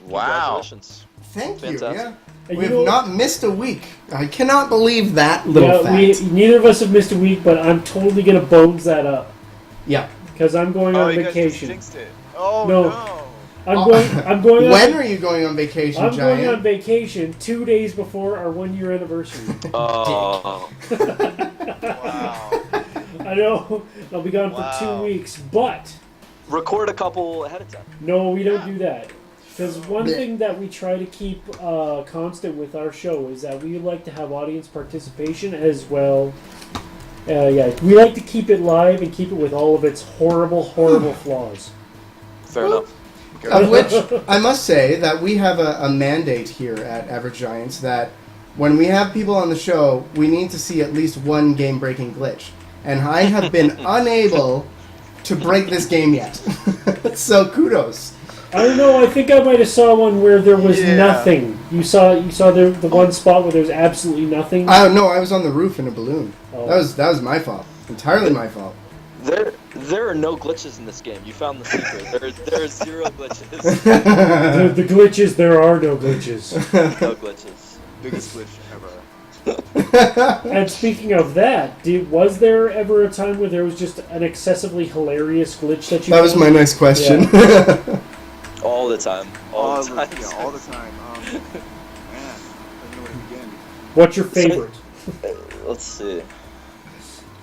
wow. Congratulations. Thank you. Fantastic. Yeah, And we you have know- not missed a week. I cannot believe that little Yeah, fact. neither of us have missed a week, but I'm totally gonna bones that up Yeah. because I'm going Oh, on you guys just vacation. jinxed it. Oh, No. no. I'm going. On, When are you going on vacation, I'm Giant? going on vacation 2 days before our 1 year anniversary. Oh, Wow. I know I'll be gone for Wow. 2 weeks, but record a couple ahead of time. no, we don't do that. Because one Blech. thing that we try to keep constant with our show is that we like to have audience participation as well. Yeah, we like to keep it live and keep it with all of its horrible, horrible flaws. Fair enough. Of which I must say that we have a mandate here at Average Giants that when we have people on the show, we need to see at least one game-breaking glitch. And I have been unable to break this game yet. So kudos. I don't know. I think I might have saw one where there was Yeah. nothing. You saw the one spot where there's absolutely nothing. I don't know. I was on the roof in a balloon. Oh. That was my fault. Entirely my fault. There are no glitches in this game. You found the secret. There are zero glitches. The glitches. There are no glitches. No glitches. Biggest glitch ever. And speaking of that, was there ever a time where there was just an excessively hilarious glitch that you? That was found? my next question. All the time. All the time. Yeah, all the time. Man, I don't know where to begin. What's your favorite? Let's see.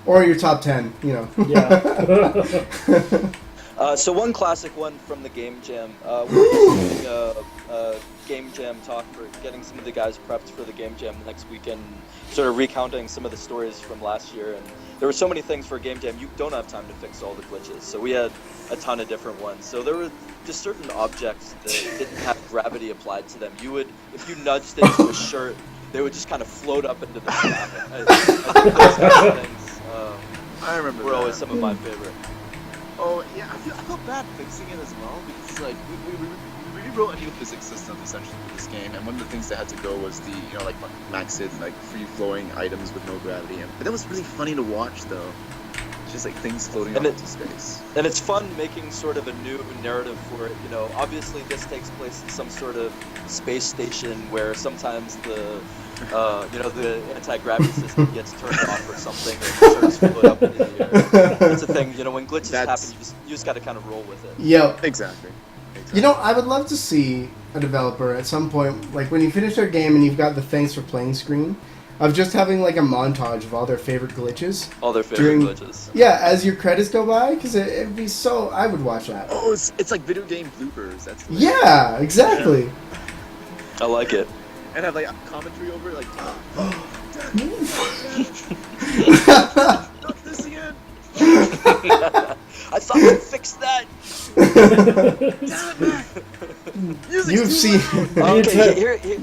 Or your top 10, you know. Yeah. So one classic one from the Game Jam. We were doing a Game Jam talk for getting some of the guys prepped for the Game Jam next weekend, sort of recounting some of the stories from last year. And there were so many things for Game Jam, you don't have time to fix all the glitches. So we had a ton of different ones. So there were just certain objects that didn't have gravity applied to them. You would, if you nudged into a shirt, they would just kind of float up into the sky. I think those kind of things I remember were that. always some of my favorite. Oh yeah, I felt bad fixing it as well because like we rewrote a new physics system essentially for this game, and one of the things that had to go was the like maxed like free flowing items with no gravity. But that was really funny to watch though. Just like things floating up into space. And it's fun making sort of a new narrative for it. You know, obviously this takes place in some sort of space station where sometimes the the anti-gravity system gets turned off or something, and sort of float up into the air. That's the thing. You know, when glitches happen, you just got to kind of roll with it. Yeah. Exactly. You know, I would love to see a developer at some point, like when you finish their game and you've got the thanks for playing screen, of just having like a montage of all their favorite glitches. All their favorite glitches. Yeah, as your credits go by, because it'd be so. I would watch that. Oh, it's like video game bloopers. That's the yeah, exactly. Yeah. I like it. And have like a commentary over it, like. Not this again. I thought we fixed that. You've seen. Okay,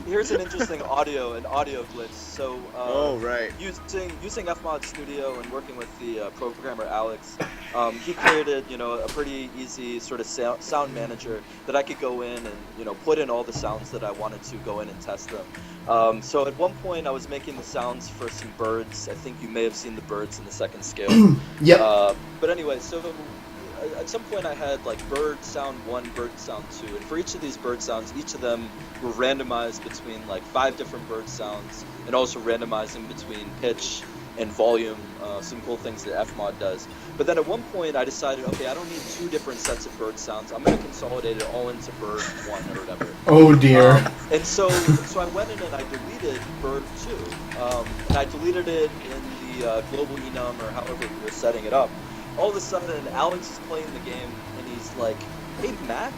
here's an interesting audio glitch. So, right. Using FMod Studio and working with the programmer Alex, he created a pretty easy sort of sound manager that I could go in and put in all the sounds that I wanted to go in and test them. So at one point I was making the sounds for some birds. I think you may have seen the birds in the second scale. Yep. But anyway, so at some point I had like bird sound 1, bird sound 2, and for each of these bird sounds, each of them were randomized between like 5 different bird sounds, and also randomizing between pitch and volume, some cool things that FMod does. But then at one point I decided, okay, I don't need 2 different sets of bird sounds. I'm going to consolidate it all into bird 1 or whatever. Oh dear. And so I went in and I deleted bird 2. And I deleted it in the global enum or however we were setting it up. All of a sudden, Alex is playing the game, and he's like, "Hey, Mac,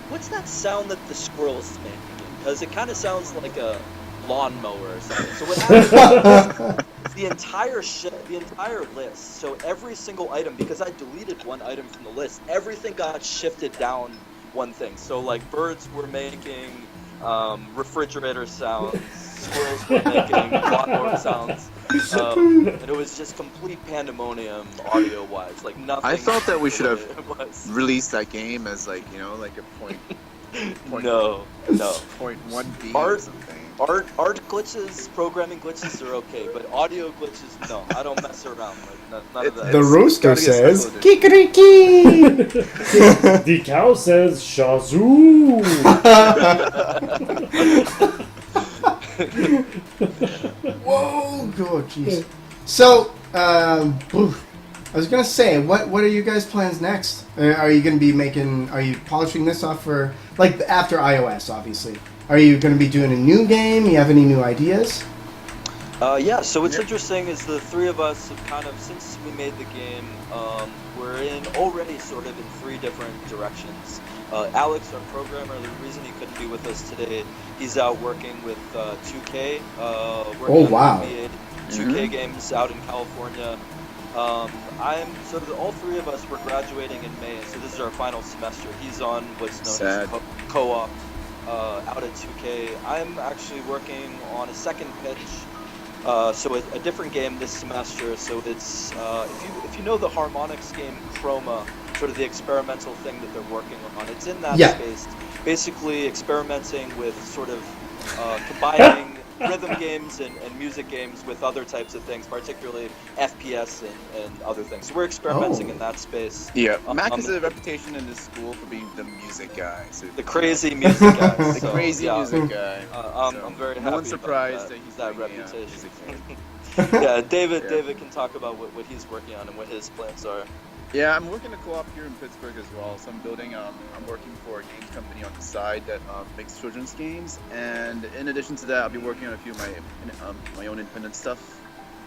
what's that sound that the squirrel's making? Because it kind of sounds like a lawnmower or something." So what happened is the entire list, so every single item, because I deleted one item from the list, everything got shifted down one thing. So, like, birds were making refrigerator sounds, squirrels were making lawnmower sounds. And it was just complete pandemonium audio-wise, like nothing. I thought that we should have released that game as like like a point no. 0.1B or something. Art glitches, programming glitches are okay, but audio glitches, no. I don't mess around. Like none of that. The rooster says kikeriki. The cow says shazoo. Whoa, God, jeez. So, I was gonna say, what are you guys' plans next? Are you gonna be are you polishing this off for, like, after iOS, obviously? Are you gonna be doing a new game? You have any new ideas? Yeah, so what's interesting is the three of us have kind of, since we made the game, we're in already sort of in 3 different directions. Alex, our programmer, the reason he couldn't be with us today, he's out working with 2K, working on NBA 2K games out in California. All 3 of us were graduating in May, so this is our final semester. He's on what's known as co-op out at 2K. I'm actually working on a second pitch. So a different game this semester. So it's if you know the harmonics game Chroma, sort of the experimental thing that they're working on. It's in that space, basically experimenting with sort of combining rhythm games and music games with other types of things, particularly FPS and other things. So we're experimenting in that space. Yeah, Mac has a reputation in this school for being the music guy. So, the crazy music guy. The crazy music guy. I'm very happy. No one's surprised that he's that bringing, reputation. music David can talk about what he's working on and what his plans are. Yeah, I'm working a co-op here in Pittsburgh as well. So I'm working for a games company on the side that makes children's games, and in addition to that, I'll be working on a few of my own independent stuff.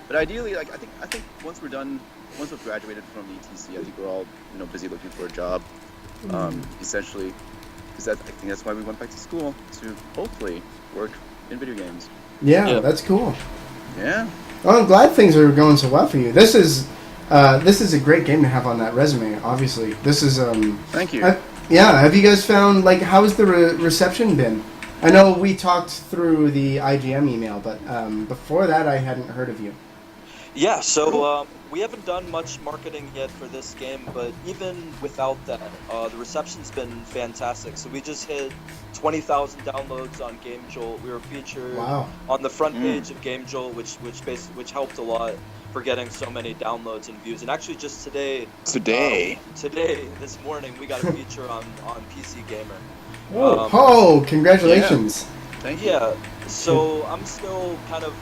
But ideally, like I think once we're done, once we've graduated from ETC, I think we're all busy looking for a job. Essentially, because I think that's why we went back to school, to hopefully work in video games. Yeah, that's cool. Yeah. Well, I'm glad things are going so well for you. This is a great game to have on that resume. Obviously, this is Thank you. Yeah, have you guys found, like, how has the reception been? I know we talked through the IGM email, but before that I hadn't heard of you. Yeah, so we haven't done much marketing yet for this game, but even without that, the reception's been fantastic. So we just hit 20,000 downloads on Game Jolt. We were featured on the front page of Game Jolt, which helped a lot for getting so many downloads and views. And actually, just today, this morning, we got a feature on PC Gamer. Congratulations! Yeah. Thank you. Yeah. So I'm still kind of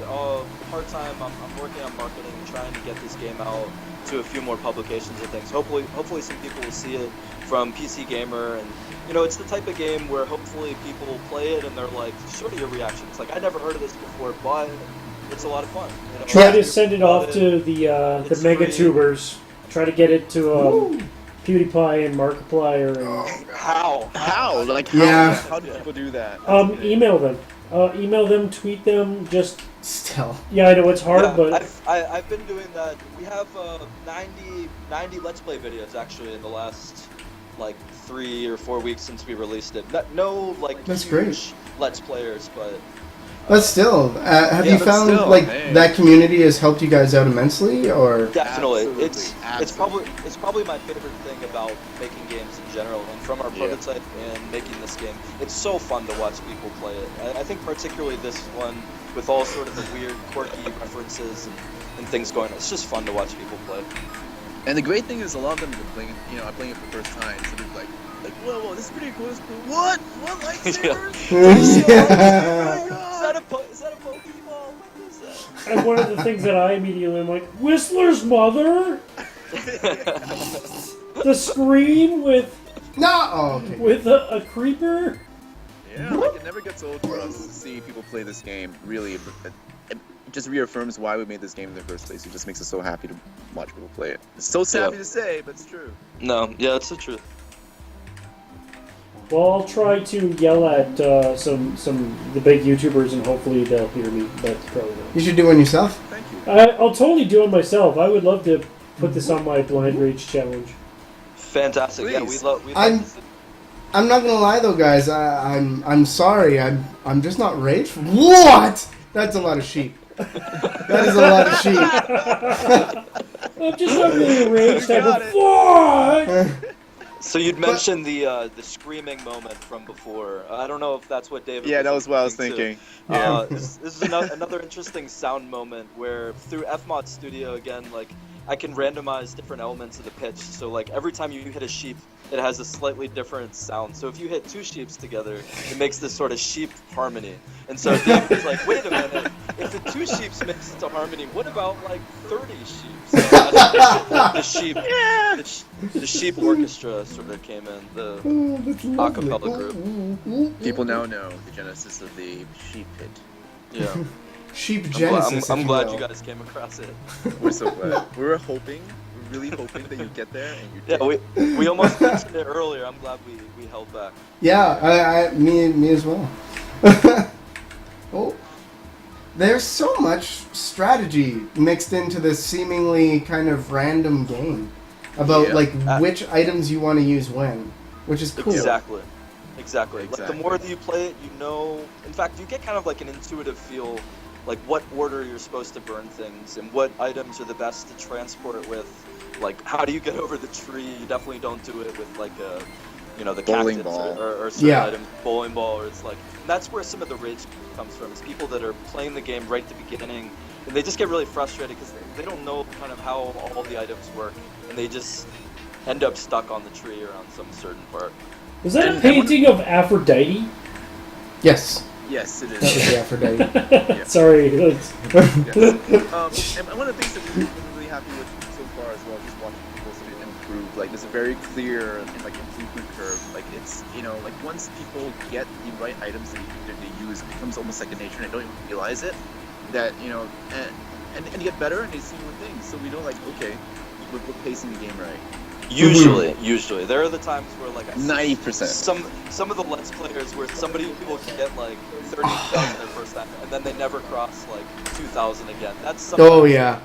part-time. I'm working on marketing, trying to get this game out to a few more publications and things. Hopefully some people will see it from PC Gamer, and it's the type of game where hopefully people play it and they're like, sort of your reaction. It's like, I never heard of this before, but it's a lot of fun. Try to send it off to the mega tubers. Try to get it to PewDiePie and Markiplier. And How? Like how? Yeah. How do people do that? Email them. Email them, tweet them, just... Still. Yeah, I know it's hard, but... I've been doing that. We have 90 Let's Play videos, actually, in the last, 3 or 4 weeks since we released it. No, That's huge great. Let's Players, but... But still, have you found, that community has helped you guys out immensely, or...? Definitely. It's probably my favorite thing about making games in general, and from our prototype and making this game, it's so fun to watch people play it. I think particularly this one, with all sort of the weird, quirky references and things going on, it's just fun to watch people play. And the great thing is a lot of them are playing it for the first time, so they're like, whoa, this is pretty cool. What lightsabers? Yeah. Is that a Pokeball? What is that? And one of the things that I immediately am like, Whistler's mother? The screen with a creeper? Yeah, it never gets old for us to see people play this game. Really, it just reaffirms why we made this game in the first place. It just makes us so happy to watch people play it. It's so sappy to say, but it's true. No, yeah, it's the truth. Well, I'll try to yell at some the big YouTubers, and hopefully they'll hear me, but probably not. You should do one yourself. Thank you. I'll totally do it myself. I would love to put this on my Blind Rage challenge. Fantastic. Please. Yeah, we love I'm not gonna lie though, guys. I'm sorry. I'm just not rage. What? That's a lot of sheep. That is a lot of sheep. I'm just not really a rage type of fuck. So you'd mentioned the screaming moment from before. I don't know if that's what David. Yeah, that was what I was thinking. This is another interesting sound moment where through Fmod Studio again, I can randomize different elements of the pitch. So every time you hit a sheep, it has a slightly different sound. So if you hit two sheeps together, it makes this sort of sheep harmony. And so David was like, wait a minute, if the two sheeps mix into harmony, what about 30 sheep? So the sheep orchestra sort of came in, the acapella group. People now know the genesis of the sheep pit. Yeah. Sheep genesis. I'm glad you guys came across it. We're so glad. We're really hoping that you get there, and you did. Yeah, we almost mentioned it earlier. I'm glad we held back. Yeah, me as well. Oh, there's so much strategy mixed into this seemingly kind of random game about which items you want to use when, which is cool. Exactly. The more that you play it, in fact, you get kind of an intuitive feel, what order you're supposed to burn things and what items are the best to transport with. How do you get over the tree? You definitely don't do it with the bowling cactus ball. or certain items, bowling ball, or it's and that's where some of the rage comes from. Is people that are playing the game right at the beginning, and they just get really frustrated because they don't know kind of how all the items work, and they just end up stuck on the tree or on some certain part. Is that a painting of Aphrodite? Yes. Yes, it is. That was the Aphrodite. Sorry. Yes. And one of the things that we've been really happy with so far as well, just watching people sort of improve. There's a very clear improvement curve. It's once people get the right items that they use, it becomes almost second nature, and they don't even realize it. That and get better, and they see more things. So we know, like, okay, we're pacing the game right. Usually, there are the times where like I see 90%. some of the Let's Players where somebody will get like 30,000 their first time, and then they never cross like 2,000 again. That's something. Oh yeah.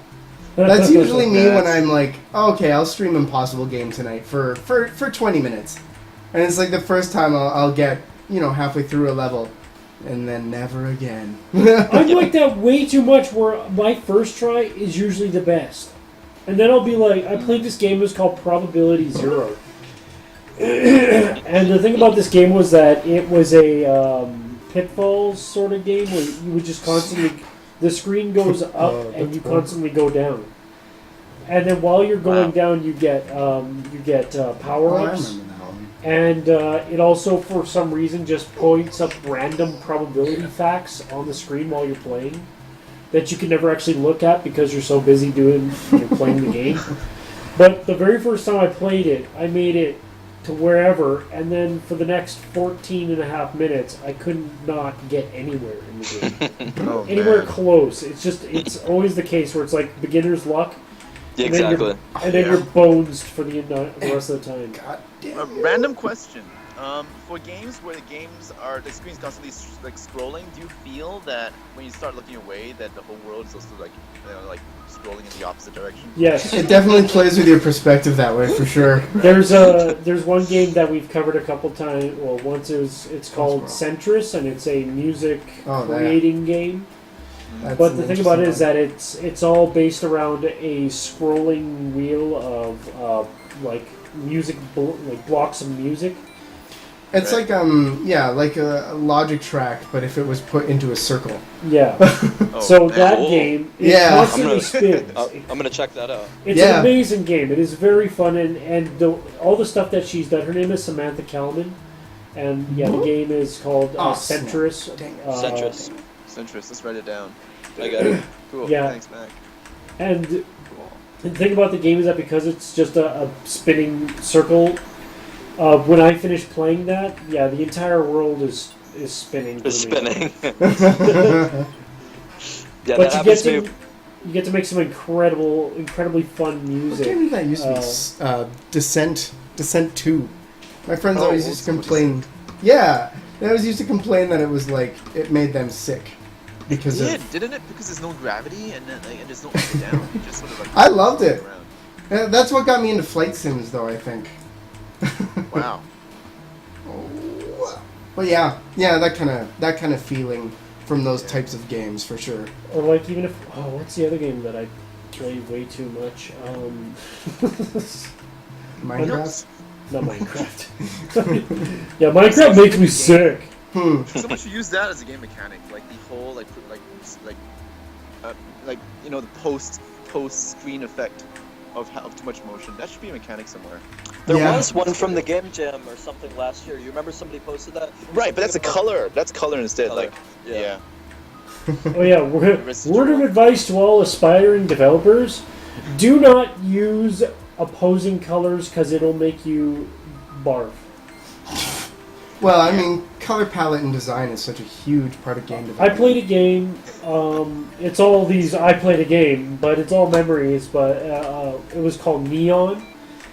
That's usually me when I'm like, oh, okay, I'll stream Impossible Game tonight for 20 minutes. And it's like the first time I'll get, halfway through a level. And then never again. I'm like that way too much where my first try is usually the best. And then I'll be like, I played this game, it was called Probability Zero. And the thing about this game was that it was a pitfalls sort of game where you would just constantly... The screen goes up and you constantly go down. And then while you're going down, you get power-ups. And it also, for some reason, just points up random probability facts on the screen while you're playing that you can never actually look at because you're so busy playing the game. But the very first time I played it, I made it to wherever, and then for the next 14 and a half minutes, I could not get anywhere in the game. Anywhere close. It's always the case where it's like beginner's luck. Yeah, exactly. And then you're bones for the rest of the time. God damn. A random question. For games where the screen's constantly like scrolling, do you feel that when you start looking away, that the whole world is also like scrolling in the opposite direction? Yes. It definitely plays with your perspective that way, for sure. There's one game that we've covered a couple times. Well, once it's called Centris, and it's a music creating game. But the thing about it is that it's all based around a scrolling wheel of like music, like blocks of music. It's like like a logic track, but if it was put into a circle. Yeah. Game, it constantly spins. I'm gonna check that out. It's an amazing game. It is very fun, and all the stuff that she's done. Her name is Samantha Kalman, and the game is called Centris. Centris. Let's write it down. I got it. Cool. Yeah. Thanks, Mac. And the thing about the game is that because it's just a spinning circle. When I finish playing that, the entire world is spinning. It's spinning. But you get to make some incredibly fun music. What game did that used to be? Descent 2. My friends always used to complain. Yeah, they always used to complain that it was like it made them sick. Because didn't it? Because there's no gravity and there's no up and down. You just sort of like I loved it. That's what got me into flight sims, though. I think. Wow. But that kind of feeling from those types of games for sure. Or like even if what's the other game that I play way too much? Minecraft. Not Minecraft. Yeah, Minecraft makes me sick. So much you use that as a game mechanic, like the whole the post screen effect of too much motion. That should be a mechanic somewhere. There was one from the Game Jam or something last year. You remember somebody posted that? Right, but that's a color. That's color instead. Color. Like, yeah. Oh yeah, word of advice to all aspiring developers: do not use opposing colors because it'll make you barf. Well, I mean, color palette and design is such a huge part of game development. I played a game. It's all these. I played a game, but it's all memories. But it was called Neon,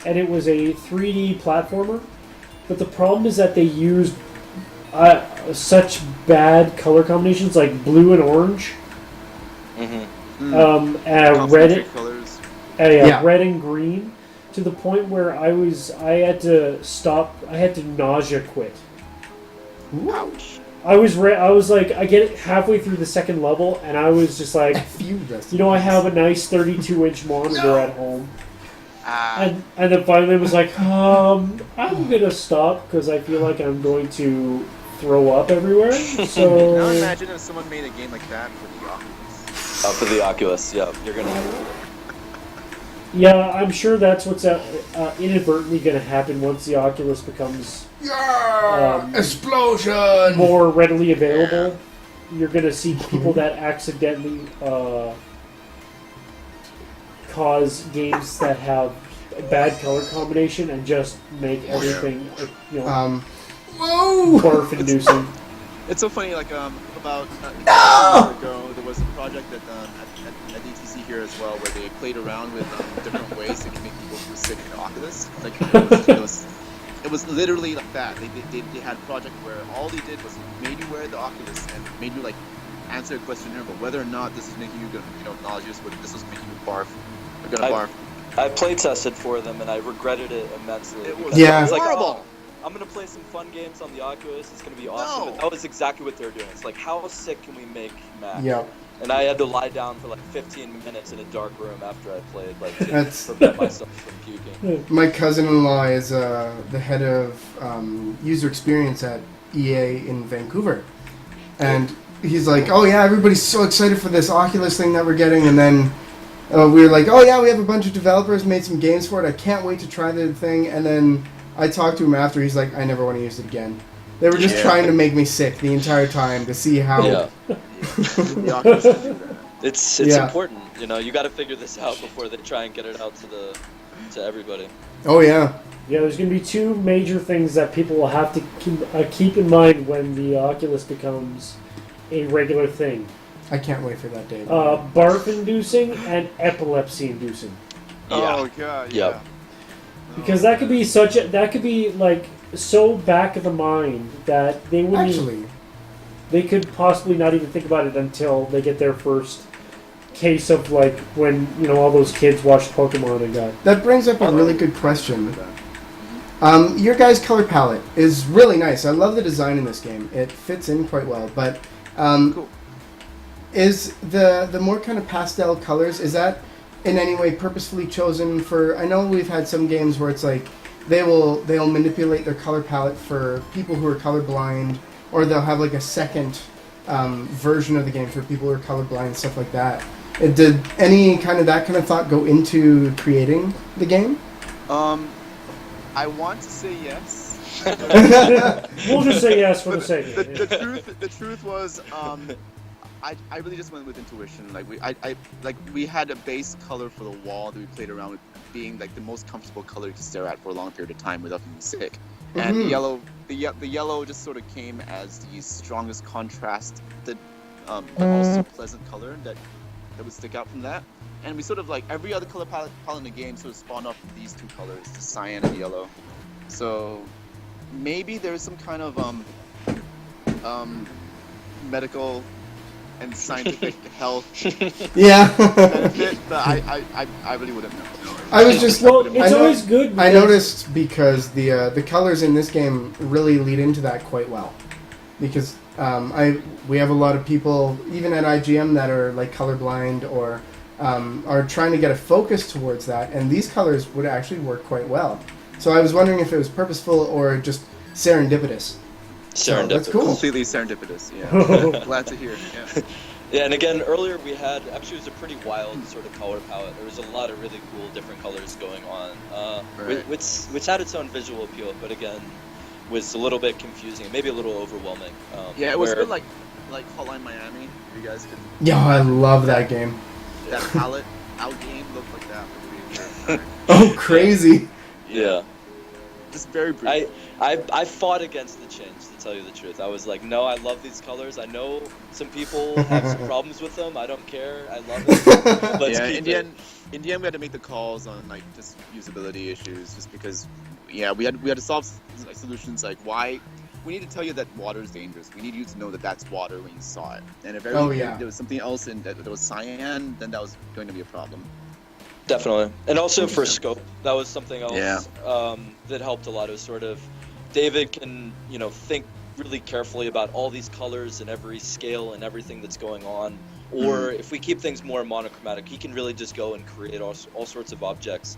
and it was a 3D platformer. But the problem is that they used such bad color combinations, like blue and orange. Red. Colors. Red and green, to the point where I had to stop. I had to nausea quit. Ouch. I was like, I get it halfway through the second level, and I was just like, I have a nice 32-inch monitor at home. And then finally I was like, I'm gonna stop because I feel like I'm going to throw up everywhere. So now imagine if someone made a game like that for the Oculus. For the Oculus, you're gonna. Yeah, I'm sure that's what's inadvertently going to happen once the Oculus becomes explosion more readily available. You're going to see people that accidentally cause games that have a bad color combination and just make everything barf-inducing. It's so funny, like a about No! years ago, there was a project that at ETC here as well, where they played around with different ways they can make people feel sick in the Oculus. Like it was literally like that. They had a project where all they did was made you wear the Oculus and made you like answer a questionnaire, but whether or not this is making you nauseous, whether this was making you barf, you're gonna barf. I play tested for them and I regretted it immensely. It was Yeah. I was like, horrible. oh, I'm gonna play some fun games on the Oculus. It's gonna be awesome. No. And that was exactly what they're doing. It's like, how sick can we make Mac? Yep. And I had to lie down for like 15 minutes in a dark room after I played, like to That's- prevent myself from puking. My cousin-in-law is the head of user experience at EA in Vancouver, and he's like, "Oh yeah, everybody's so excited for this Oculus thing that we're getting," and then we were like, "Oh yeah, we have a bunch of developers made some games for it. I can't wait to try the thing." And then I talked to him after. He's like, "I never want to use it again." They were just trying to make me sick the entire time to see how. Yeah. The Oculus can do that. It's important, you know. You got to figure this out before they try and get it out to everybody. Oh yeah. Yeah, there's going to be two major things that people will have to keep in mind when the Oculus becomes a regular thing. I can't wait for that day. Barf-inducing and epilepsy-inducing. Oh god, Yep. yeah. Because that could be like so back of the mind that they wouldn't Actually, they could possibly not even think about it until they get their first case of like when all those kids watched Pokemon and got. that brings up a really good question. Your guys' color palette is really nice. I love the design in this game. It fits in quite well. But Cool. is the more kind of pastel colors, is that in any way purposefully chosen for? I know we've had some games where it's like they'll manipulate their color palette for people who are colorblind, or they'll have like a second version of the game for people who are colorblind, stuff like that. Did any kind of that kind of thought go into creating the game? I want to say yes. We'll just say yes for the sake of it. The truth was, I really just went with intuition. Like we had a base color for the wall that we played around with, being like the most comfortable color to stare at for a long period of time without being sick. And the yellow just sort of came as the strongest contrast, but also pleasant color that would stick out from that. And we sort of like every other color palette in the game sort of spawned off of these two colors, the cyan and yellow. So maybe there's some kind of medical and scientific health Yeah. benefit, but I really wouldn't know. I was just It's always good. I noticed because the colors in this game really lead into that quite well, because we have a lot of people even at IGM that are like colorblind or are trying to get a focus towards that, and these colors would actually work quite well. So I was wondering if it was purposeful or just serendipitous. So that's cool. Completely serendipitous. Yeah. Glad to hear. Yeah. Yeah, and again, earlier we had, actually it was a pretty wild sort of color palette. There was a lot of really cool different colors going on, Right. which had its own visual appeal, but again, was a little bit confusing, maybe a little overwhelming. Yeah, it was a where- bit like Hotline Miami. You guys could Yeah, I love that game. that palette out game looked like that. Really weird. Oh, crazy. Yeah. Just very brief. I fought against the change, to tell you the truth. I was like, no, I love these colors. I know some people have some problems with them. I don't care. I love it. Let's Yeah, keep in the it. end, we had to make the calls on like just usability issues, just because. Yeah, we had to solve like, solutions like why. We need to tell you that water is dangerous. We need you to know that that's water when you saw it. And if there was something else in that was cyan, then that was going to be a problem. Definitely. And also for scope, that was something else Yeah. that helped a lot. It was sort of, David can, think really carefully about all these colors and every scale and everything that's going on. Or if we keep things more monochromatic, he can really just go and create all sorts of objects,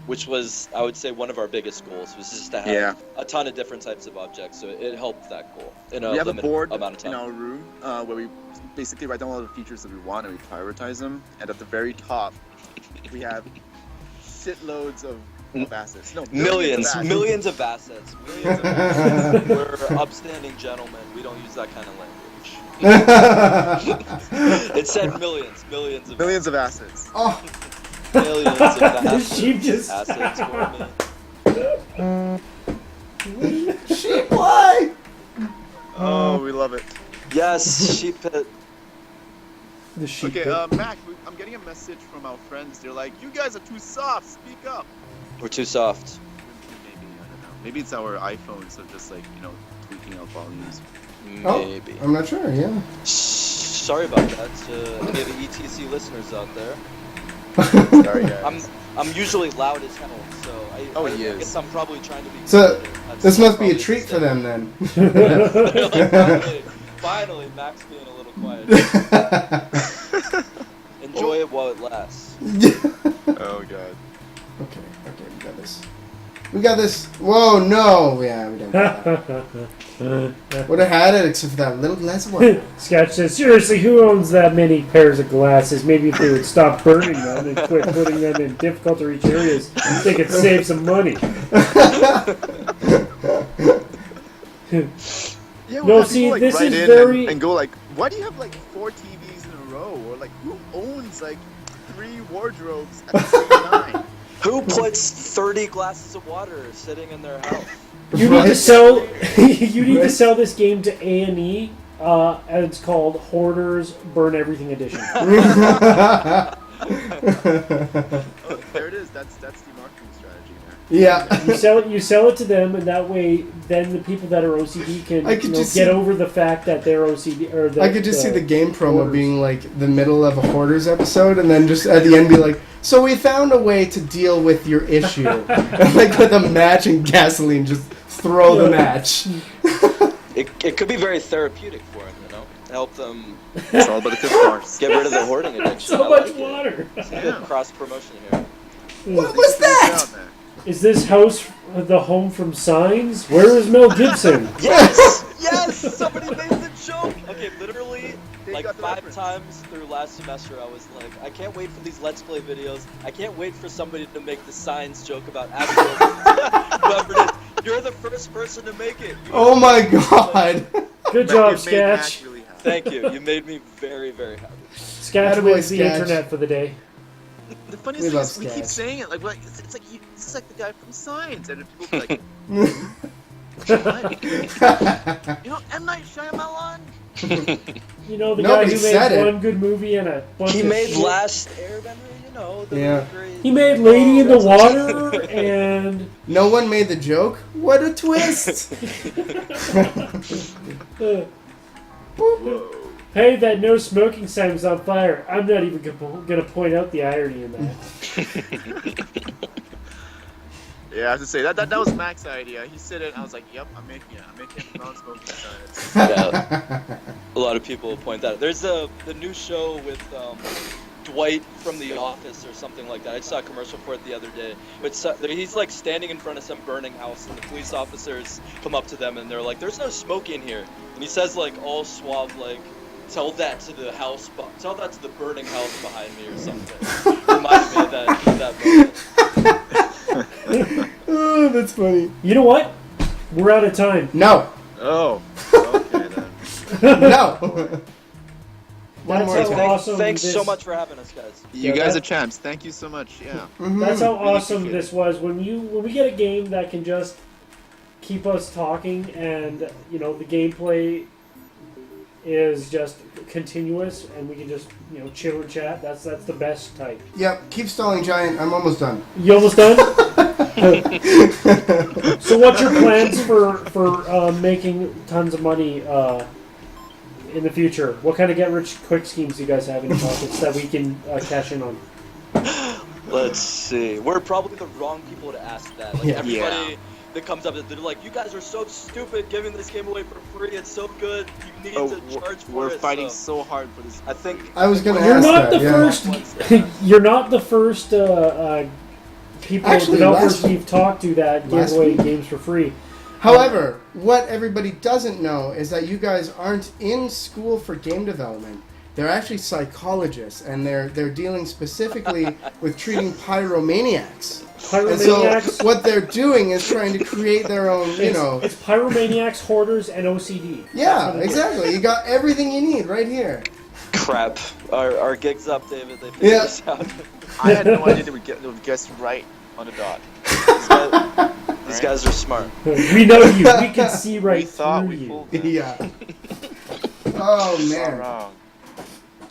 which was, I would say, one of our biggest goals, was just to have a ton of different types of objects. So it helped that goal in a We have a limited board amount of time. in our room where we basically write down all the features that we want and we prioritize them. And at the very top, we have shitloads of assets. No, Millions of assets. Millions of assets. We're upstanding gentlemen. We don't use that kind of language. It said millions of assets. Oh. Millions of assets. Sheep just assets for me. Sheep, why? Oh, we love it. Yeah, Yes, sheep pit. The sheep. Okay, pit. Mac, I'm getting a message from our friends. They're like, "You guys are too soft. Speak up." We're too soft. Maybe I don't know. Maybe it's our iPhones are just like tweaking out volumes. Maybe. I'm not sure. Yeah. Sorry about that to any of the ETC listeners out there. Sorry, guys. I'm usually loud as hell, so I is. guess I'm probably trying to be. So That's this must be a probably treat for them then. Like, finally, Max being a little quiet. Enjoy it while it lasts. Oh god. Okay, we got this. We got this. Whoa, no. Yeah, we don't got that. Would have had it except for that little glass of water. Sketch says, seriously, who owns that many pairs of glasses? Maybe if they would stop burning them and quit putting them in difficult to reach areas, they could save some money. Yeah, No, well, see, people, this write is in very- and go like, "Why do you have like 4 TVs in a row?" Or like, "Who owns like 3 wardrobes at the same time?" Who puts 30 glasses of water sitting in their house? You need to sell. You need to sell this game to A&E, and it's called Hoarders Burn Everything Edition. Oh, there it is. That's the marketing strategy there. Yeah. You sell it to them, and that way, then the people that are OCD can I could just get see- over the fact that they're OCD. Or I could just see the game promo hoarders. being like the middle of a Hoarders episode, and then just at the end be like, "So we found a way to deal with your issue," and like with a match and gasoline, just throw the match. It could be very therapeutic for them, help them It's all about the good parts. get rid of the hoarding addiction. So I much like it. water. It's a good cross promotion here. What was that? Is this house the home from Signs? Where is Mel Gibson? Yes! Yes! Somebody made the joke! Okay, literally, They like got the 5 reference. times through last semester, I was like, I can't wait for these Let's Play videos. I can't wait for somebody to make the Signs joke about actual whoever it is. You're the first person to make it. You Oh my god! Good It job, made Mac Sketch. really happy. Thank you. You made me very, very happy. Sketch Attaboy, wins the Sketch. internet for the day. The funniest We thing love is we keep Sketch. saying it like it's like this is like the guy from Science, and people be like, "What? M Night Shyamalan." You know, the Nobody guy who said made it. one good movie and a bunch He of made shit. Last Airbender, the Yeah. really great... He made Lady in the Water and... No one made the joke. What a twist! Hey, that no smoking sign was on fire. I'm not even going to point out the irony in that. Yeah, I have to say that was Mac's idea. He said it, and I was like, "Yep, I'm making non-smoking signs." Yeah. A lot of people point that out. There's the new show with Dwight from The Office or something like that. I saw a commercial for it the other day. But he's like standing in front of some burning house, and the police officers come up to them, and they're like, "There's no smoke in here." And he says like all suave, like, "Tell that to the house, tell that to the burning house behind me," or something. Reminded me of that moment. Oh, that's funny. You know what? We're out of time. No. Oh, okay then. No. One That's more how time. awesome Thanks this, so much for having us, guys. You guys are champs. Thank you so much. Yeah. That's how Really awesome appreciate this was. When we get a game that can just keep us talking, and the gameplay is just continuous, and we can just chill and chat. That's the best type. Yep. Keep stalling, Giant. I'm almost done. You almost done? So what's your plans for making tons of money in the future? What kind of get-rich-quick schemes do you guys have in your pockets that we can cash in on? Let's see. We're probably the wrong people to ask that. Like everybody that comes up, they're like, "You guys are so stupid giving this game away for free. It's so good. You need to charge for we're it." fighting so hard for this. I think I was gonna You're ask not that. the yeah. first. You're not the first people Actually, developers last- we've talked to that give last away week- games for free. However, what everybody doesn't know is that you guys aren't in school for game development. They're actually psychologists, and they're dealing specifically with treating pyromaniacs. And so Pyromaniacs. what they're doing is trying to create their own, It's pyromaniacs, hoarders, and OCD. Yeah, exactly. You got everything you need right here. crap. Our gig's up, David. They figured Yeah. this out. I had no idea they would guess right on the dot. These guys are smart. We know you. We can see right We thought through we you. fooled them. Yeah. Oh Not man. wrong.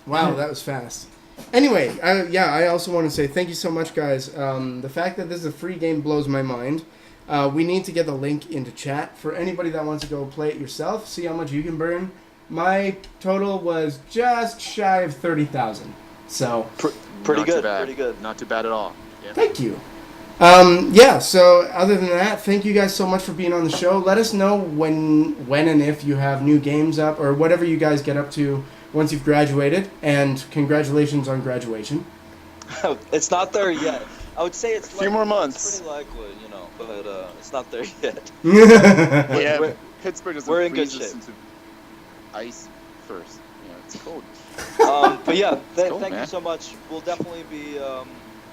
Wow, that was fast. Anyway, I also want to say thank you so much, guys. The fact that this is a free game blows my mind. We need to get the link into chat for anybody that wants to go play it yourself, see how much you can burn. My total was just shy of 30,000. So, Pretty Not too good. bad. Pretty good. Not too bad at all. Yeah. thank you. So other than that, thank you guys so much for being on the show. Let us know when and if you have new games up or whatever you guys get up to once you've graduated. And congratulations on graduation. It's not there yet. I would say it's A few more months. It's pretty likely, but it's not there yet. Yeah, We're- Pittsburgh doesn't we're in good freeze us shape. into ice first. It's cold. But yeah, cool, thank you man. so much. We'll definitely be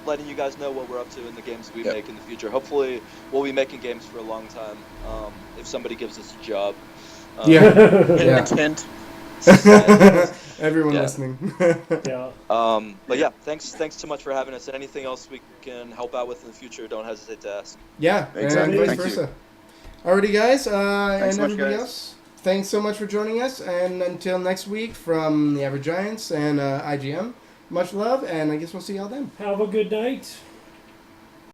letting you guys know what we're up to in the games we make in the future. Hopefully, we'll be making games for a long time. If somebody gives us a job. Yeah. Hint. Everyone Yeah. listening. Yeah. But yeah, thanks so much for having us. And anything else we can help out with in the future, don't hesitate to ask. Yeah, Exactly. and vice Thank you. versa. Alrighty, guys, Thanks and so much, everybody guys. else, thanks so much for joining us. And until next week, from the Average Giants and IGM, much love, and I guess we'll see y'all then. Have a good night.